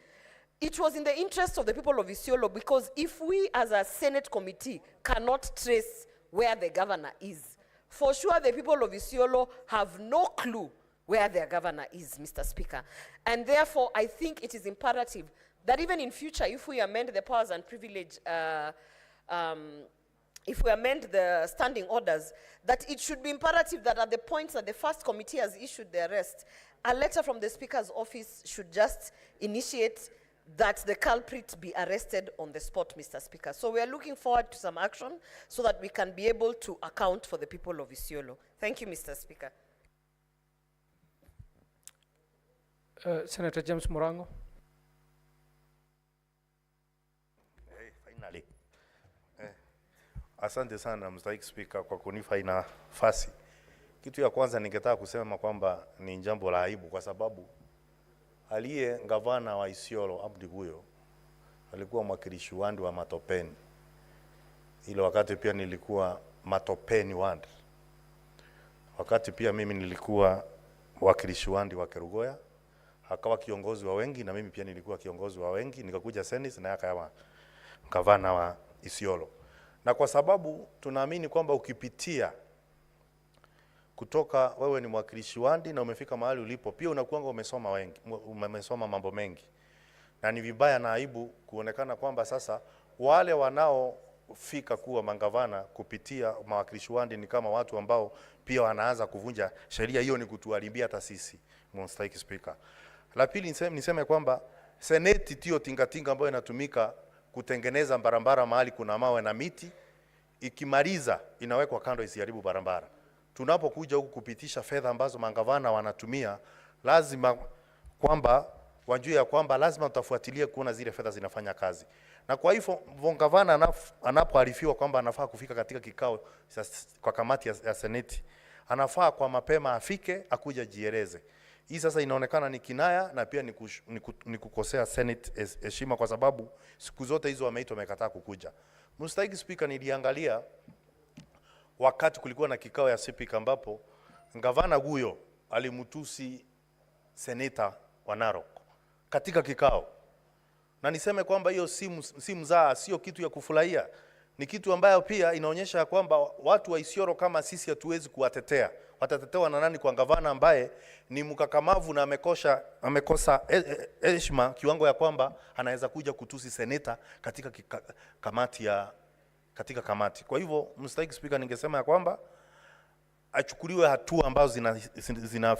it was in the interest of the people of Isiolo, because if we as a Senate committee cannot trace where the governor is, for sure the people of Isiolo have no clue where their governor is, Mr. Speaker. And therefore, I think it is imperative that even in future, if we amend the powers and privilege, if we amend the standing orders, that it should be imperative that at the points that the first committee has issued the arrest, a letter from the Speaker's office should just initiate that the culprit be arrested on the spot, Mr. Speaker. So we are looking forward to some action so that we can be able to account for the people of Isiolo. Thank you, Mr. Speaker. Senator James Morango. Finally. Asante sana Mr. Speaker kwa kunipa nafasi. Kitu ya kwanza ningetaka kusema kwamba ni jambo la aibu kwa sababu aliye gavana wa Isiolo Abdi huyo alikuwa mwakilishi wangu wa Matopeni. Ile wakati pia nilikuwa Matopeni ward. Wakati pia mimi nilikuwa mwakilishi wangu wa Kerugoya, akawa kiongozi wa wengi na mimi pia nilikuwa kiongozi wa wengi, nikakuja Senate na akawa gavana wa Isiolo. Na kwa sababu tunaamini kwamba ukipitia kutoka wewe ni mwakilishi wandi na umefika mahali ulipo, pia unakuwa umesoma mambo mengi. Na ni vibaya na aibu kuonekana kwamba sasa wale wanaofika kuwa mangavana kupitia mawakilishi wandi ni kama watu ambao pia wanaanza kuvunja sheria. Hiyo ni kutuharibia hata sisi, Mr. Speaker. La pili niseme kwamba Senate tio tingatinga ambayo inatumika kutengeneza barabara mahali kuna mawe na miti, ikimaliza inawekwa kando isiharibu barabara. Tunapokuja huku kupitisha fedha ambazo mangavana wanatumia, lazima kwamba wajue ya kwamba lazima tutafuatilia kuona zile fedha zinafanya kazi. Na kwa hivyo gavana anapoarifiwa kwamba anafaa kufika katika kikao kwa kamati ya Seneti, anafaa kwa mapema afike akuja jieleze. Hii sasa inaonekana ni kinaya na pia ni kukosea Senate heshima kwa sababu siku zote hizo wameitwa wamekataa kukuja. Mr. Speaker, niliangalia wakati kulikuwa na kikao ya Speaker ambapo gavana huyo alimutusi seneta wa Narok katika kikao. Na niseme kwamba hiyo si mzaa, sio kitu ya kufurahia. Ni kitu ambayo pia inaonyesha kwamba watu wa Isiolo kama sisi hatuwezi kuwatetea. Watatetewa na nani kwa gavana ambaye ni mkakamavu na amekosa heshima kiwango ya kwamba anaweza kuja kutusi seneta katika kamati. Kwa hivyo Mr. Speaker, ningesema ya kwamba achukuliwe hatua ambazo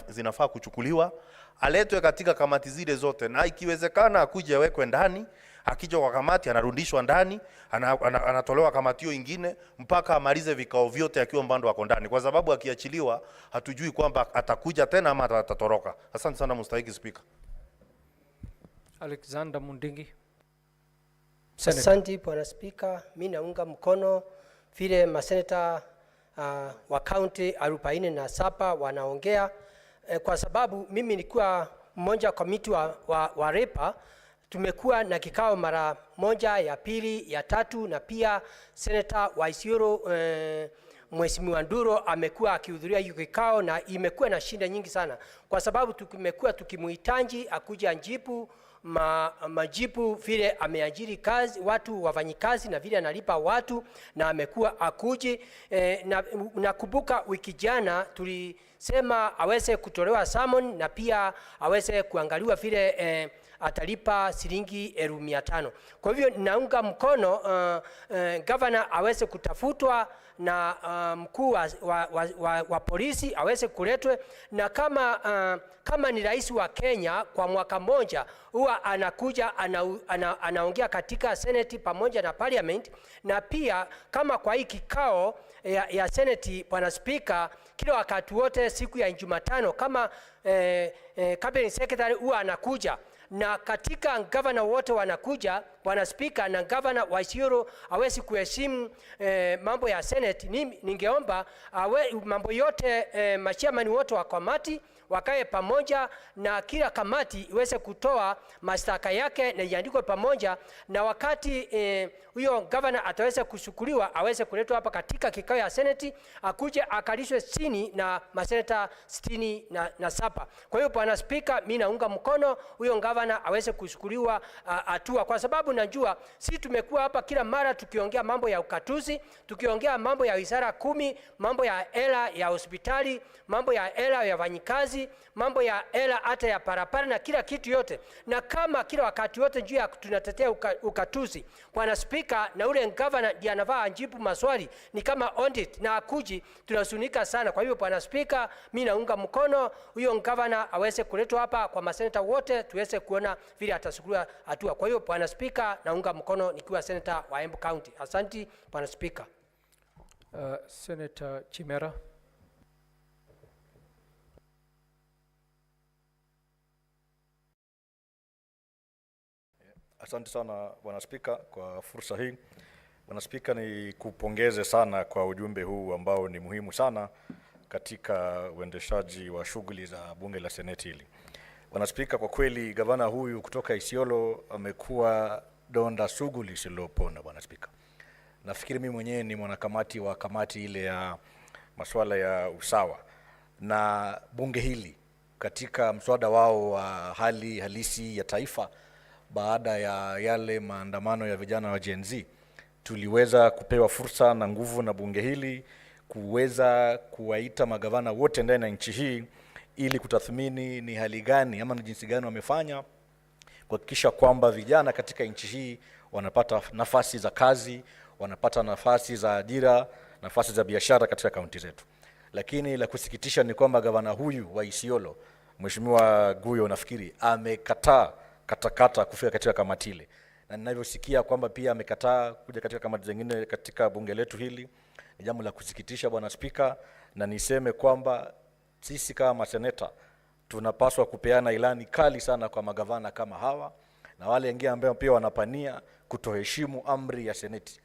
zinafaa kuchukuliwa, aletwe katika kamati zile zote, na ikiwezekana akuje awekwe ndani, akija kwa kamati anarudishwa ndani, anatolewa kamati hiyo ingine mpaka amalize vikao vyote akiwa mbando wako ndani, kwa sababu akiachiliwa hatujui kwamba atakuja tena ama atatoroka. Asante sana Mr. Speaker. Alexander Mundingi. Asante Bwana Speaker, mimi naunga mkono vile maseneta wa county 47 wanaongea kwa sababu mimi nilikuwa mmoja komiti wa REPA. Tumekuwa na kikao mara moja, ya pili, ya tatu, na pia seneta wa Isiolo Mheshimiwa Nduro amekuwa akihudhuria hiyo kikao, na imekuwa na shinda nyingi sana kwa sababu tumekuwa tukimuhitaji akuja njibu majibu vile ameajiri kazi watu wafanyikazi na vile analipa watu na amekuwa akuji. Nakumbuka wiki jana tulisema aweze kutolewa summon na pia aweze kuangaliwa vile atalipa shilingi 1,500. Kwa hivyo naunga mkono governor aweze kutafutwa na mkuu wa polisi aweze kuletwe, na kama ni rais wa Kenya kwa mwaka mmoja huwa anakuja anaongea katika Senate pamoja na Parliament, na pia kama kwa hii kikao ya Senate, Bwana Speaker, kila wakati wote siku ya Jumatano kama cabinet secretary huwa anakuja, na katika gavana wote wanakuja, Bwana Speaker, na gavana wa Isiolo hawezi kuheshimu mambo ya Senate. Ningeomba mambo yote machairman wote wa kamati wakae pamoja na kila kamati iweze kutoa mashtaka yake na iandikwe pamoja, na wakati huyo governor ataweza kushukuriwa aweze kuletwa hapa katika kikao ya Senate, akuje akalishwe chini na maseneta 67. Kwa hiyo Bwana Speaker, mimi naunga mkono huyo governor aweze kushukuriwa hatua, kwa sababu najua si tumekuwa hapa kila mara tukiongea mambo ya ukatuzi, tukiongea mambo ya wizara 10, mambo ya hela ya hospitali, mambo ya hela ya wafanyikazi, mambo ya hela hata ya parapara na kila kitu yote, na kama kila wakati wote juu ya tunatetea ukatuzi, Bwana Speaker, na ule governor ndiye anafaa ajibu maswali ni kama audit na akuji, tunasunika sana. Kwa hivyo Bwana Speaker, mimi naunga mkono huyo governor aweze kuletwa hapa kwa maseneta wote tuweze kuona vile atachukua hatua. Kwa hiyo Bwana Speaker, naunga mkono nikiwa senator wa Embu County. Asante Bwana Speaker. Senator Chimera. Asante sana Bwana Spika kwa fursa hii. Bwana Spika, ni kupongeze sana kwa ujumbe huu ambao ni muhimu sana katika uendeshaji wa shughuli za bunge la Seneti hili. Bwana Spika, kwa kweli gavana huyu kutoka Isiolo amekuwa donda sugu lisilopona. Bwana Spika, nafikiri mimi mwenyewe ni mwanakamati wa kamati ile ya masuala ya usawa, na bunge hili katika mswada wao wa hali halisi ya taifa baada ya yale maandamano ya vijana wa Gen Z, tuliweza kupewa fursa na nguvu na bunge hili kuweza kuwaita magavana wote ndani ya nchi hii ili kutathmini ni hali gani ama ni jinsi gani wamefanya kuhakikisha kwamba vijana katika nchi hii wanapata nafasi za kazi, wanapata nafasi za ajira, nafasi za biashara katika kaunti zetu. Lakini la kusikitisha ni kwamba gavana huyu wa Isiolo, Mheshimiwa Guyo, nafikiri amekataa katakata kufika katika kamati ile, na ninavyosikia kwamba pia amekataa kuja katika kamati zingine katika bunge letu hili. Ni jambo la kusikitisha Bwana Spika, na niseme kwamba sisi kama seneta tunapaswa kupeana ilani kali sana kwa magavana kama hawa na wale wengine ambao pia wanapania kutoheshimu amri ya Seneti.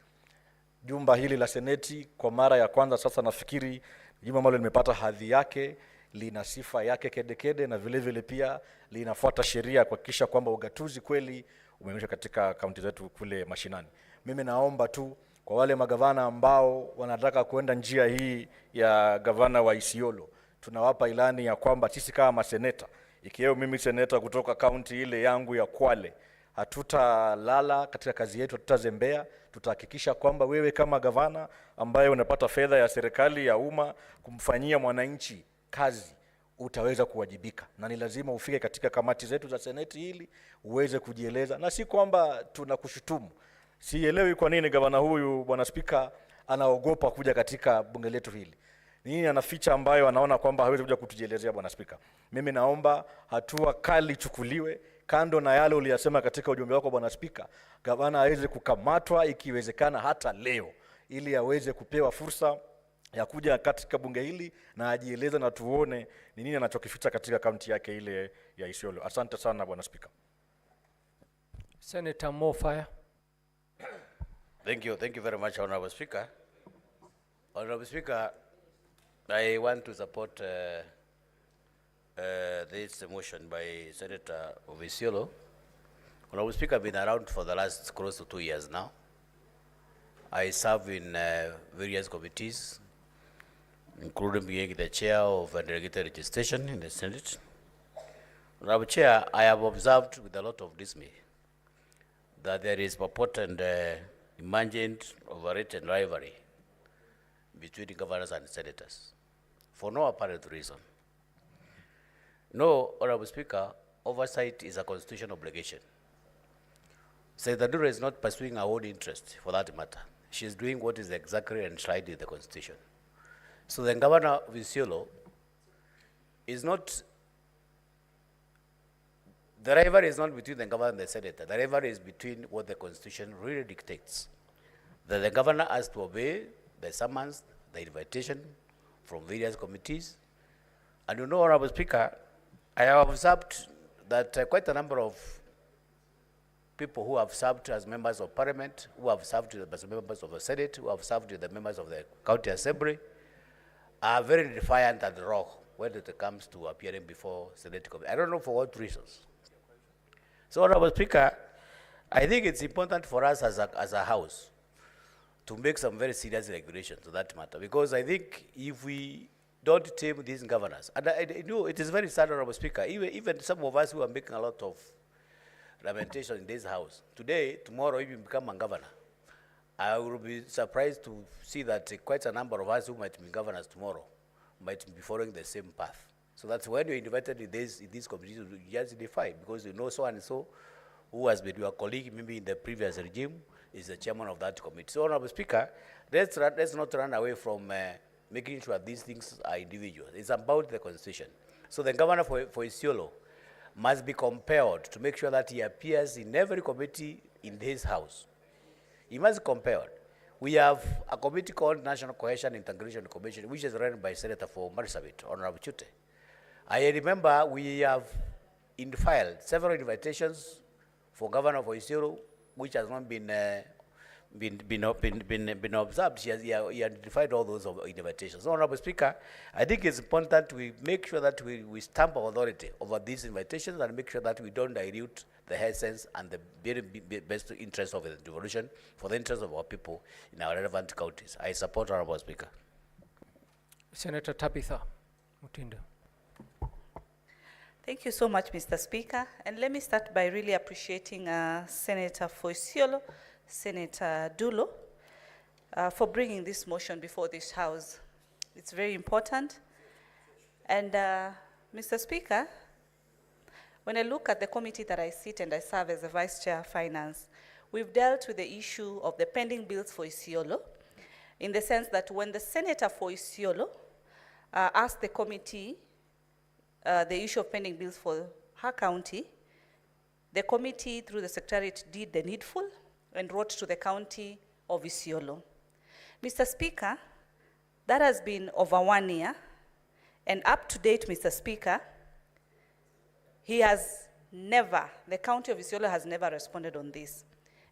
Jumba hili la Seneti kwa mara ya kwanza sasa nafikiri jumba ambalo limepata hadhi yake, lina sifa yake kedekede, na vile vile pia linafuata sheria kuhakikisha kwamba ugatuzi kweli umeonyeshwa katika kaunti zetu kule mashinani. Mimi naomba tu kwa wale magavana ambao wanataka kuenda njia hii ya gavana wa Isiolo, tunawapa ilani ya kwamba sisi kama maseneta, ikiwemo mimi seneta kutoka kaunti ile yangu ya Kwale, hatutalala katika kazi yetu, tutazembea. Tutahakikisha kwamba wewe kama gavana ambaye unapata fedha ya serikali ya umma kumfanyia mwananchi kazi, utaweza kuwajibika, na ni lazima ufike katika kamati zetu za Seneti hili uweze kujieleza, na si kwamba tunakushutumu. Sielewi kwa nini gavana huyu Bwana Spika anaogopa kuja katika bunge letu hili. Nini anaficha ambayo anaona kwamba hawezi kuja kutujielezea Bwana Spika? Mimi naomba hatua kali chukuliwe, kando na yale uliyasema katika ujumbe wako Bwana Spika. Gavana aweze kukamatwa ikiwezekana hata leo, ili aweze kupewa fursa ya kuja katika bunge hili na ajieleza na tuone ni nini anachokificha katika kaunti yake ile ya Isiolo. Asante sana Bwana Spika. Senator Mofaya. Thank you very much, Honorable Speaker. Honorable Speaker, I want to support this motion by Senator of Isiolo. Honorable Speaker, I've been around for the last close to 2 years now. I serve in various committees, including being the chair of delegated registration in the Senate. Madam Chair, I have observed with a lot of dismay that there is purported emergent overrated rivalry between governors and senators for no apparent reason. No, Honorable Speaker, oversight is a constitutional obligation. Senator Duro is not pursuing her own interest for that matter. She is doing what is exactly enshrined in the Constitution. So the governor of Isiolo is not, the rivalry is not between the governor and the senator. The rivalry is between what the Constitution really dictates. That the governor has to obey the summons, the invitation from various committees. And you know, Honorable Speaker, I have observed that quite a number of people who have served as members of parliament, who have served as members of the Senate, who have served as the members of the county assembly, are very defiant and raw when it comes to appearing before Senate committee. I don't know for what reasons. So, Honorable Speaker, I think it's important for us as a house to make some very serious regulations on that matter, because I think if we don't tame these governors, and I know it is very sad, Honorable Speaker, even some of us who are making a lot of lamentation in this house, today, tomorrow, if you become a governor, I will be surprised to see that quite a number of us who might be governors tomorrow might be following the same path. So that's when you're invited in these committees, you just defy, because you know so and so who has been your colleague maybe in the previous regime is the chairman of that committee. So, Honorable Speaker, let's not run away from making sure these things are individual. It's about the Constitution. So the governor for Isiolo must be compelled to make sure that he appears in every committee in his house. He must be compelled. We have a committee called National Cohesion Integration Commission, which is run by Senator for Marsabit, Honorable Chute. I remember we have filed several invitations for Governor for Isiolo, which has not been observed. He identified all those invitations. So, Honorable Speaker, I think it's important we make sure that we stamp our authority over these invitations and make sure that we don't dilute the essence and the very best interest of the devolution for the interest of our people in our relevant counties. I support, Honorable Speaker. Senator Tabitha Mutinda. Thank you so much, Mr. Speaker. And let me start by really appreciating Senator for Isiolo, Senator Dulo, for bringing this motion before this House. It's very important. And Mr. Speaker, when I look at the committee that I sit and I serve as the Vice Chair of Finance, we've dealt with the issue of the pending bills for Isiolo, in the sense that when the Senator for Isiolo asked the committee the issue of pending bills for her county, the committee, through the Secretariat, did the needful and wrote to the county of Isiolo. Mr. Speaker, that has been over 1 year, and up to date, Mr. Speaker, the county of Isiolo has never responded on this.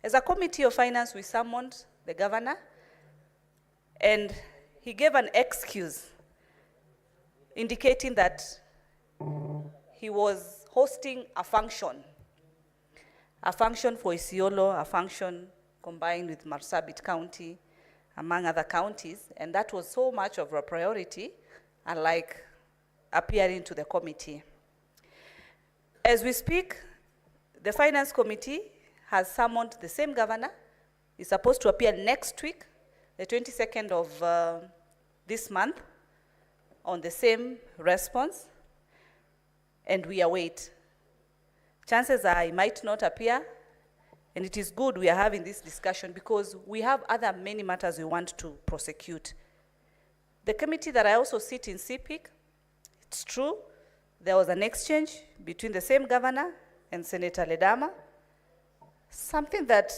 As a committee of finance, we summoned the governor, and he gave an excuse indicating that he was hosting a function for Isiolo, a function combined with Marsabit County, among other counties, and that was so much of a priority, unlike appearing to the committee. As we speak, the Finance Committee has summoned the same governor. He's supposed to appear next week, the 22nd of this month, on the same response, and we await. Chances are he might not appear, and it is good we are having this discussion because we have other many matters we want to prosecute. The committee that I also sit in, CPIC, it's true, there was an exchange between the same governor and Senator Ledama, something that,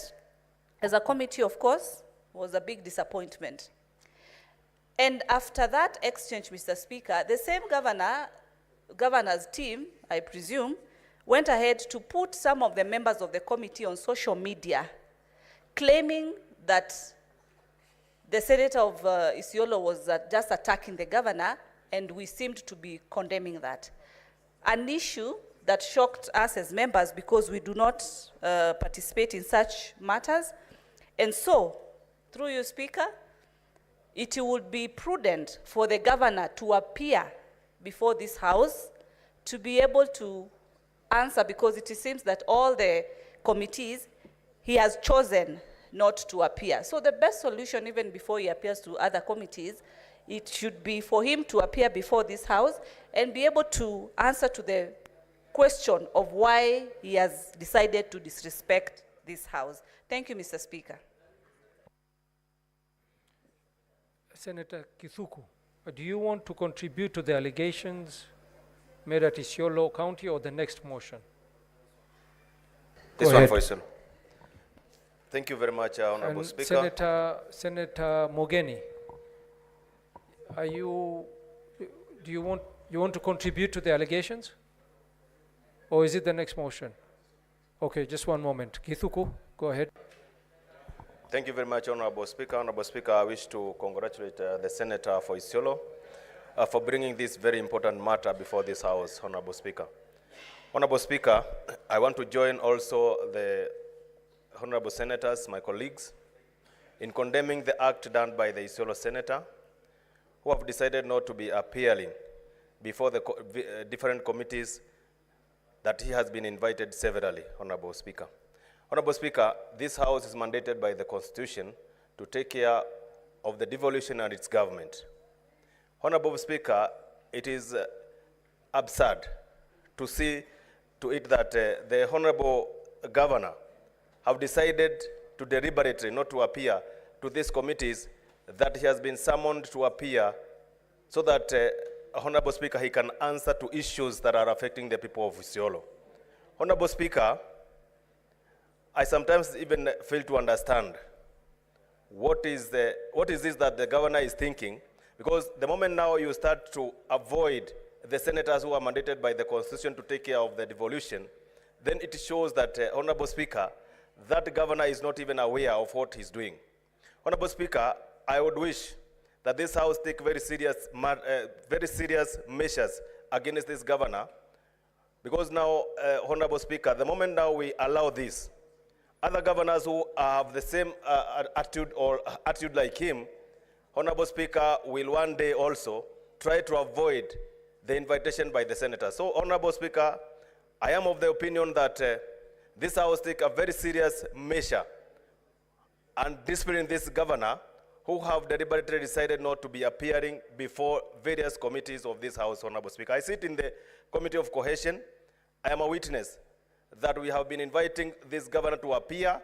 as a committee, of course, was a big disappointment. And after that exchange, Mr. Speaker, the same governor's team, I presume, went ahead to put some of the members of the committee on social media, claiming that the senator of Isiolo was just attacking the governor, and we seemed to be condemning that. An issue that shocked us as members because we do not participate in such matters. And so, through you, Speaker, it would be prudent for the governor to appear before this House to be able to answer, because it seems that all the committees, he has chosen not to appear. So the best solution, even before he appears to other committees, it should be for him to appear before this House and be able to answer to the question of why he has decided to disrespect this House. Thank you, Mr. Speaker. Senator Kithuku, do you want to contribute to the allegations made at Isiolo County or the next motion? This Go one ahead. for Isiolo. Thank you very much, Honorable And Speaker. Senator Mogeni, do you want to contribute to the allegations? Or is it the next motion? Okay, just one moment. Kithuku, go ahead. Thank you very much, Honorable Speaker. Honorable Speaker, I wish to congratulate the Senator for Isiolo for bringing this very important matter before this House, Honorable Speaker. Honorable Speaker, I want to join also the Honorable Senators, my colleagues, in condemning the act done by the Isiolo Senator, who have decided not to be appearing before the different committees that he has been invited severally, Honorable Speaker. Honorable Speaker, this House is mandated by the Constitution to take care of the devolution and its government. Honorable Speaker, it is absurd to see to it that the Honorable Governor have decided to deliberately not to appear to these committees that he has been summoned to appear so that, Honorable Speaker, he can answer to issues that are affecting the people of Isiolo. Honorable Speaker, I sometimes even fail to understand what is this that the governor is thinking, because the moment now you start to avoid the senators who are mandated by the Constitution to take care of the devolution, then it shows that, Honorable Speaker, that governor is not even aware of what he's doing. Honorable Speaker, I would wish that this House take very serious measures against this governor, because now, Honorable Speaker, the moment now we allow this, other governors who have the same attitude like him, Honorable Speaker, will one day also try to avoid the invitation by the senator. So, Honorable Speaker, I am of the opinion that this House take a very serious measure and discipline this governor who have deliberately decided not to be appearing before various committees of this House, Honorable Speaker. I sit in the Committee of Cohesion. I am a witness that we have been inviting this governor to appear,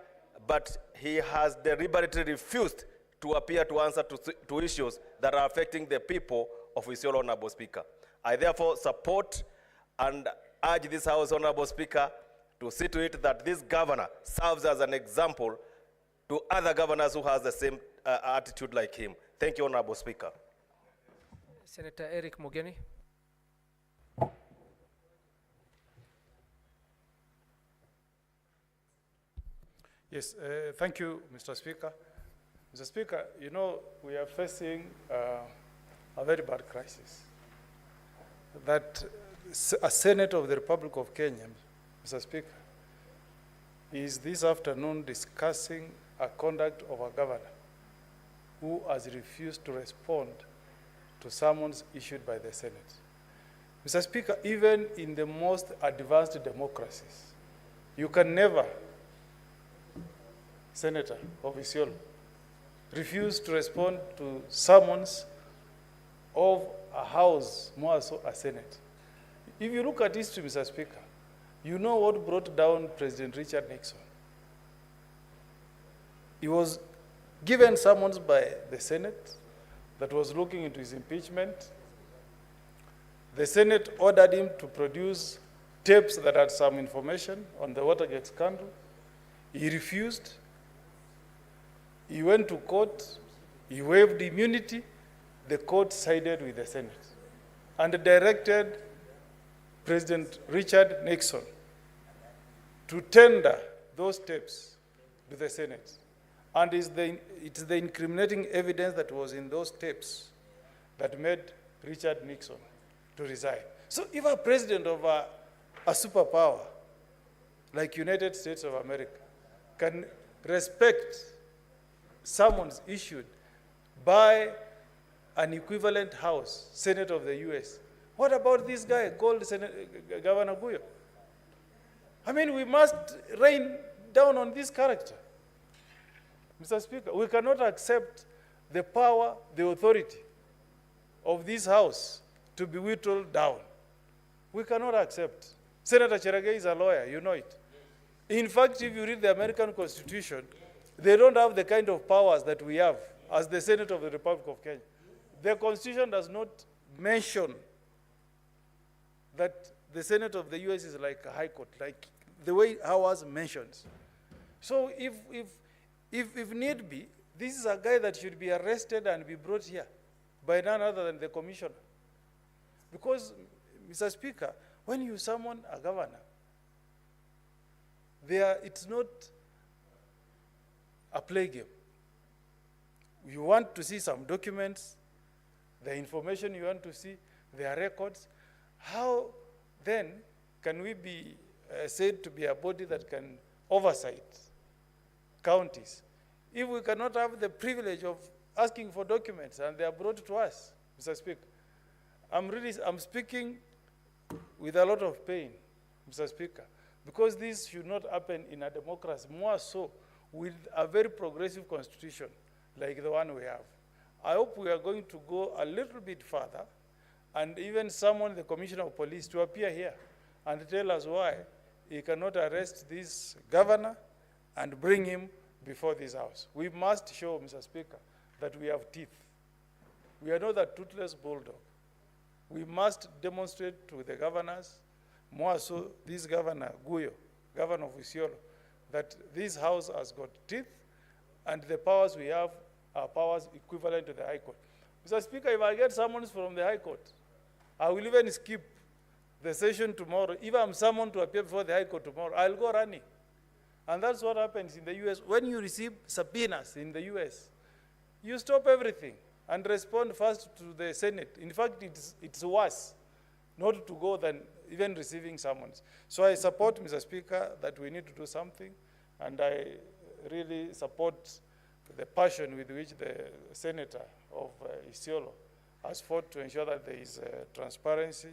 but he has deliberately refused to appear to answer to issues that are affecting the people of Isiolo, Honorable Speaker. I therefore support and urge this House, Honorable Speaker, to see to it that this governor serves as an example to other governors who has the same attitude like him. Thank you, Honorable Speaker. Senator Eric Mogeni. Yes, thank you, Mr. Speaker. Mr. Speaker, you know, we are facing a very bad crisis. That a Senate of the Republic of Kenya, Mr. Speaker, is this afternoon discussing a conduct of a governor who has refused to respond to summons issued by the Senate. Mr. Speaker, even in the most advanced democracies, you can never, Senator of Isiolo, refuse to respond to summons of a House, more so a Senate. If you look at history, Mr. Speaker, you know what brought down President Richard Nixon. He was given summons by the Senate that was looking into his impeachment. The Senate ordered him to produce tapes that had some information on the Watergate scandal. He refused. He went to court. He waived immunity. The court sided with the Senate and directed President Richard Nixon to tender those tapes to the Senate. And it's the incriminating evidence that was in those tapes that made Richard Nixon to resign. So if a president of a superpower like United States of America can respect summons issued by an equivalent House, Senate of the US, what about this guy called Governor Guyo? I mean, we must rain down on this character. Mr. Speaker, we cannot accept the power, the authority of this House to be whittled down. We cannot accept. Senator Cherage is a lawyer, you know it. In fact, if you read the American Constitution, they don't have the kind of powers that we have as the Senate of the Republic of Kenya. The Constitution does not mention that the Senate of the US is like a high court, like the way ours mentions. So if need be, this is a guy that should be arrested and be brought here by none other than the commissioner. Because, Mr. Speaker, when you summon a governor, it's not a play game. You want to see some documents, the information you want to see, their records. How then can we be said to be a body that can oversight counties if we cannot have the privilege of asking for documents and they are brought to us, Mr. Speaker? I'm speaking with a lot of pain, Mr. Speaker, because this should not happen in a democracy, more so with a very progressive constitution like the one we have. I hope we are going to go a little bit further and even summon the Commissioner of Police to appear here and tell us why he cannot arrest this governor and bring him before this House. We must show, Mr. Speaker, that we have teeth. We are not a toothless bulldog. We must demonstrate to the governors, more so this Governor Guyo, Governor of Isiolo, that this House has got teeth and the powers we have are powers equivalent to the High Court. Mr. Speaker, if I get summons from the High Court, I will even skip the session tomorrow. If I'm summoned to appear before the High Court tomorrow, I'll go running. And that's what happens in the US. When you receive subpoenas in the US, you stop everything and respond first to the Senate. In fact, it's worse not to go than even receiving summons. So I support, Mr. Speaker, that we need to do something, and I really support the passion with which the Senator of Isiolo has fought to ensure that there is transparency,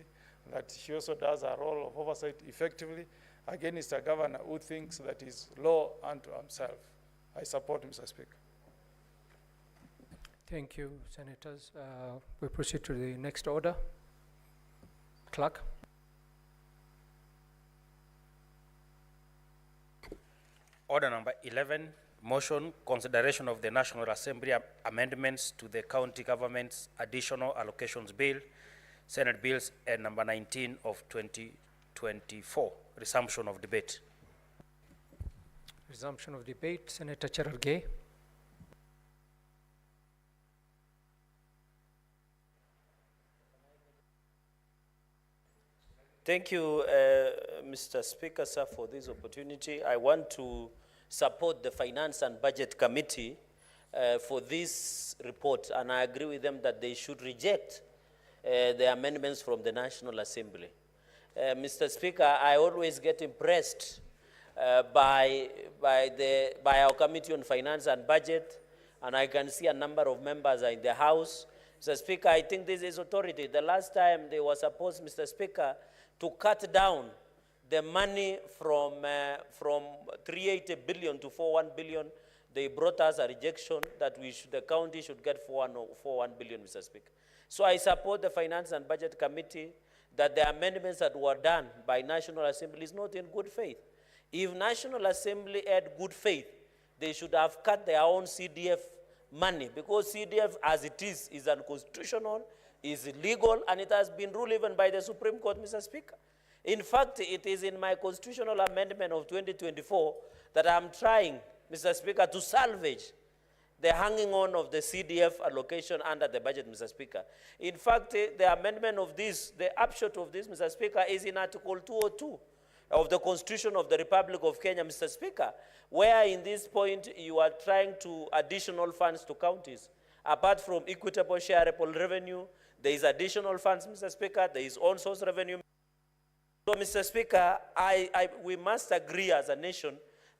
that she also does her role of oversight effectively against a governor who thinks that is law unto himself. I support, Mr. Speaker. Thank you, Senators. We proceed to the next order. Clerk. Order number 11, motion consideration of the National Assembly amendments to the County Government's Additional Allocations Bill, Senate Bills number 19 of 2024. Resumption of debate. Resumption of debate. Senator Cherage. Thank you, Mr. Speaker, sir, for this opportunity. I want to support the Finance and Budget Committee for this report, and I agree with them that they should reject the amendments from the National Assembly. Mr. Speaker, I always get impressed by our Committee on Finance and Budget, and I can see a number of members are in the House. Mr. Speaker, I think this is authority. The last time they were supposed, Mr. Speaker, to cut down the money from 380 billion to 41 billion, they brought us a rejection that the county should get 41 billion, Mr. Speaker. So I support the Finance and Budget Committee that the amendments that were done by National Assembly is not in good faith. If National Assembly had good faith, they should have cut their own CDF money, because CDF as it is unconstitutional, is illegal, and it has been ruled even by the Supreme Court, Mr. Speaker. In fact, it is in my constitutional amendment of 2024 that I'm trying, Mr. Speaker, to salvage the hanging on of the CDF allocation under the budget, Mr. Speaker. In fact, the amendment of this, the upshot of this, Mr. Speaker, is in Article 202 of the Constitution of the Republic of Kenya, Mr. Speaker, where in this point you are trying to additional funds to counties. Apart from equitable shareable revenue, there is additional funds, Mr. Speaker, there is own source revenue. So, Mr. Speaker, we must agree as a nation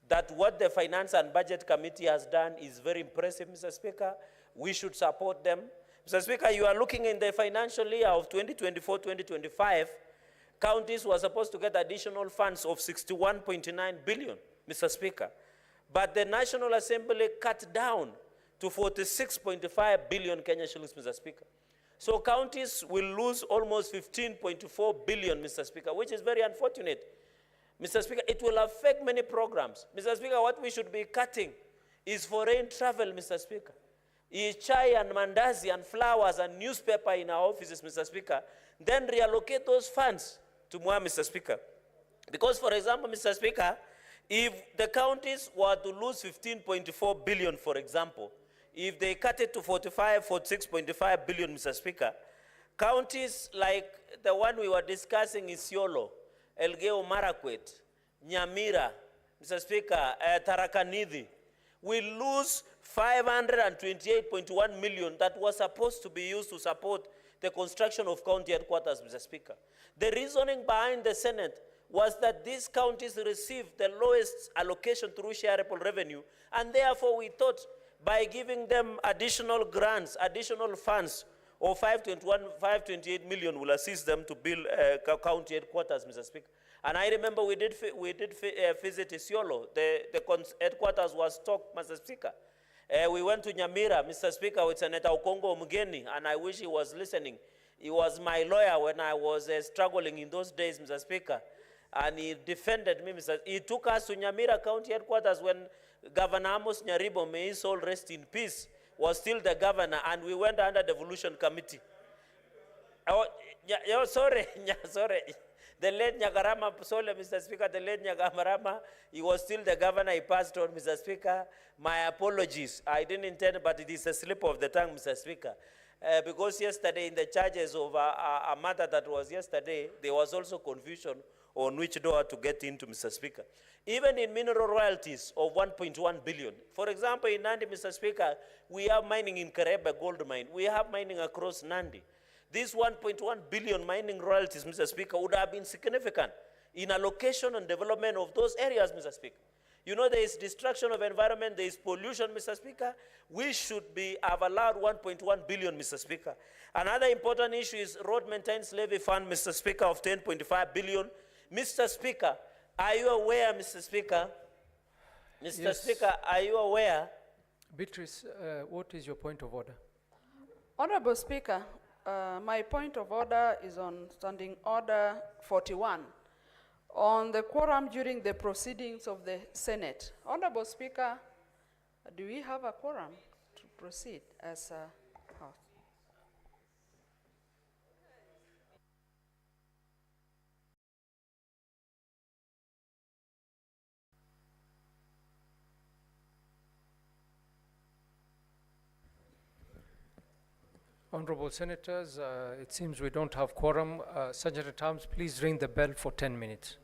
that what the Finance and Budget Committee has done is very impressive, Mr. Speaker. We should support them. Mr. Speaker, you are looking in the financial year of 2024-2025, counties were supposed to get additional funds of 61.9 billion, Mr. Speaker. But the National Assembly cut down to 46.5 billion Kenya shillings, Mr. Speaker. So counties will lose almost 15.4 billion, Mr. Speaker, which is very unfortunate. Mr. Speaker, it will affect many programs. Mr. Speaker, what we should be cutting is foreign travel, Mr. Speaker. Chai and mandazi and flowers and newspaper in our offices, Mr. Speaker. Then reallocate those funds to more, Mr. Speaker. Because, for example, Mr. Speaker, if the counties were to lose 15.4 billion, for example, if they cut it to 46.5 billion, Mr. Speaker, counties like the one we were discussing in Isiolo, Elgeyo Marakwet, Nyamira, Mr. Speaker, Tharaka-Nithi, will lose 528.1 million that was supposed to be used to support the construction of county headquarters, Mr. Speaker. The reasoning behind the Senate was that these counties received the lowest allocation through shareable revenue, and therefore we thought by giving them additional grants, additional funds of 528 million will assist them to build county headquarters, Mr. Speaker. And I remember we did visit Isiolo. The headquarters was talked, Mr. Speaker. We went to Nyamira, Mr. Speaker, with Senator Okongo Mugeni, and I wish he was listening. He was my lawyer when I was struggling in those days, Mr. Speaker. And he defended me, Mr. He took us to Nyamira County headquarters when Governor Amos Nyaribo, may his soul rest in peace, was still the governor, and we went under devolution committee. Oh, sorry, sorry. The late Nyagarama, sorry, Mr. Speaker, the late Nyagarama, he was still the governor, he passed on, Mr. Speaker. My apologies. I didn't intend, but it is a slip of the tongue, Mr. Speaker. Because yesterday, in the charges of a matter that was yesterday, there was also confusion on which door to get into, Mr. Speaker. Even in mineral royalties of 1.1 billion. For example, in Nandi, Mr. Speaker, we have mining in Kareba gold mine. We have mining across Nandi. This 1.1 billion mining royalties, Mr. Speaker, would have been significant in allocation and development of those areas, Mr. Speaker. You know, there is destruction of environment, there is pollution, Mr. Speaker. We should have allowed 1.1 billion, Mr. Speaker. Another important issue is road maintenance levy fund, Mr. Speaker, of 10.5 billion. Mr. Speaker, are you aware, Mr. Speaker? Mr. Yes. Speaker, are you aware? Beatrice, what is your point of order? Honorable Speaker, my point of order is on Standing Order 41 on the quorum during the proceedings of the Senate. Honorable Speaker, do we have a quorum to proceed as a House? Honorable Senators, it seems we don't have quorum. Senator Tams, please ring the bell for 10 minutes.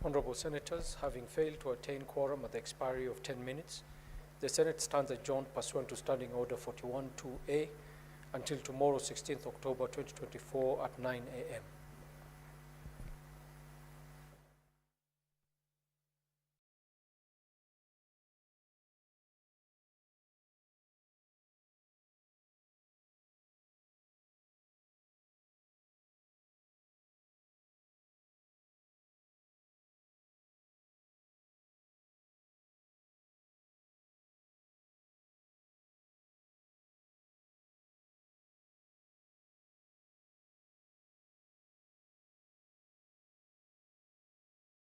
Honorable Senators, having failed to attain quorum at the expiry of 10 minutes, the Senate stands adjourned pursuant to Standing Order 41-2A until tomorrow, 16th October 2024 at 9 a.m.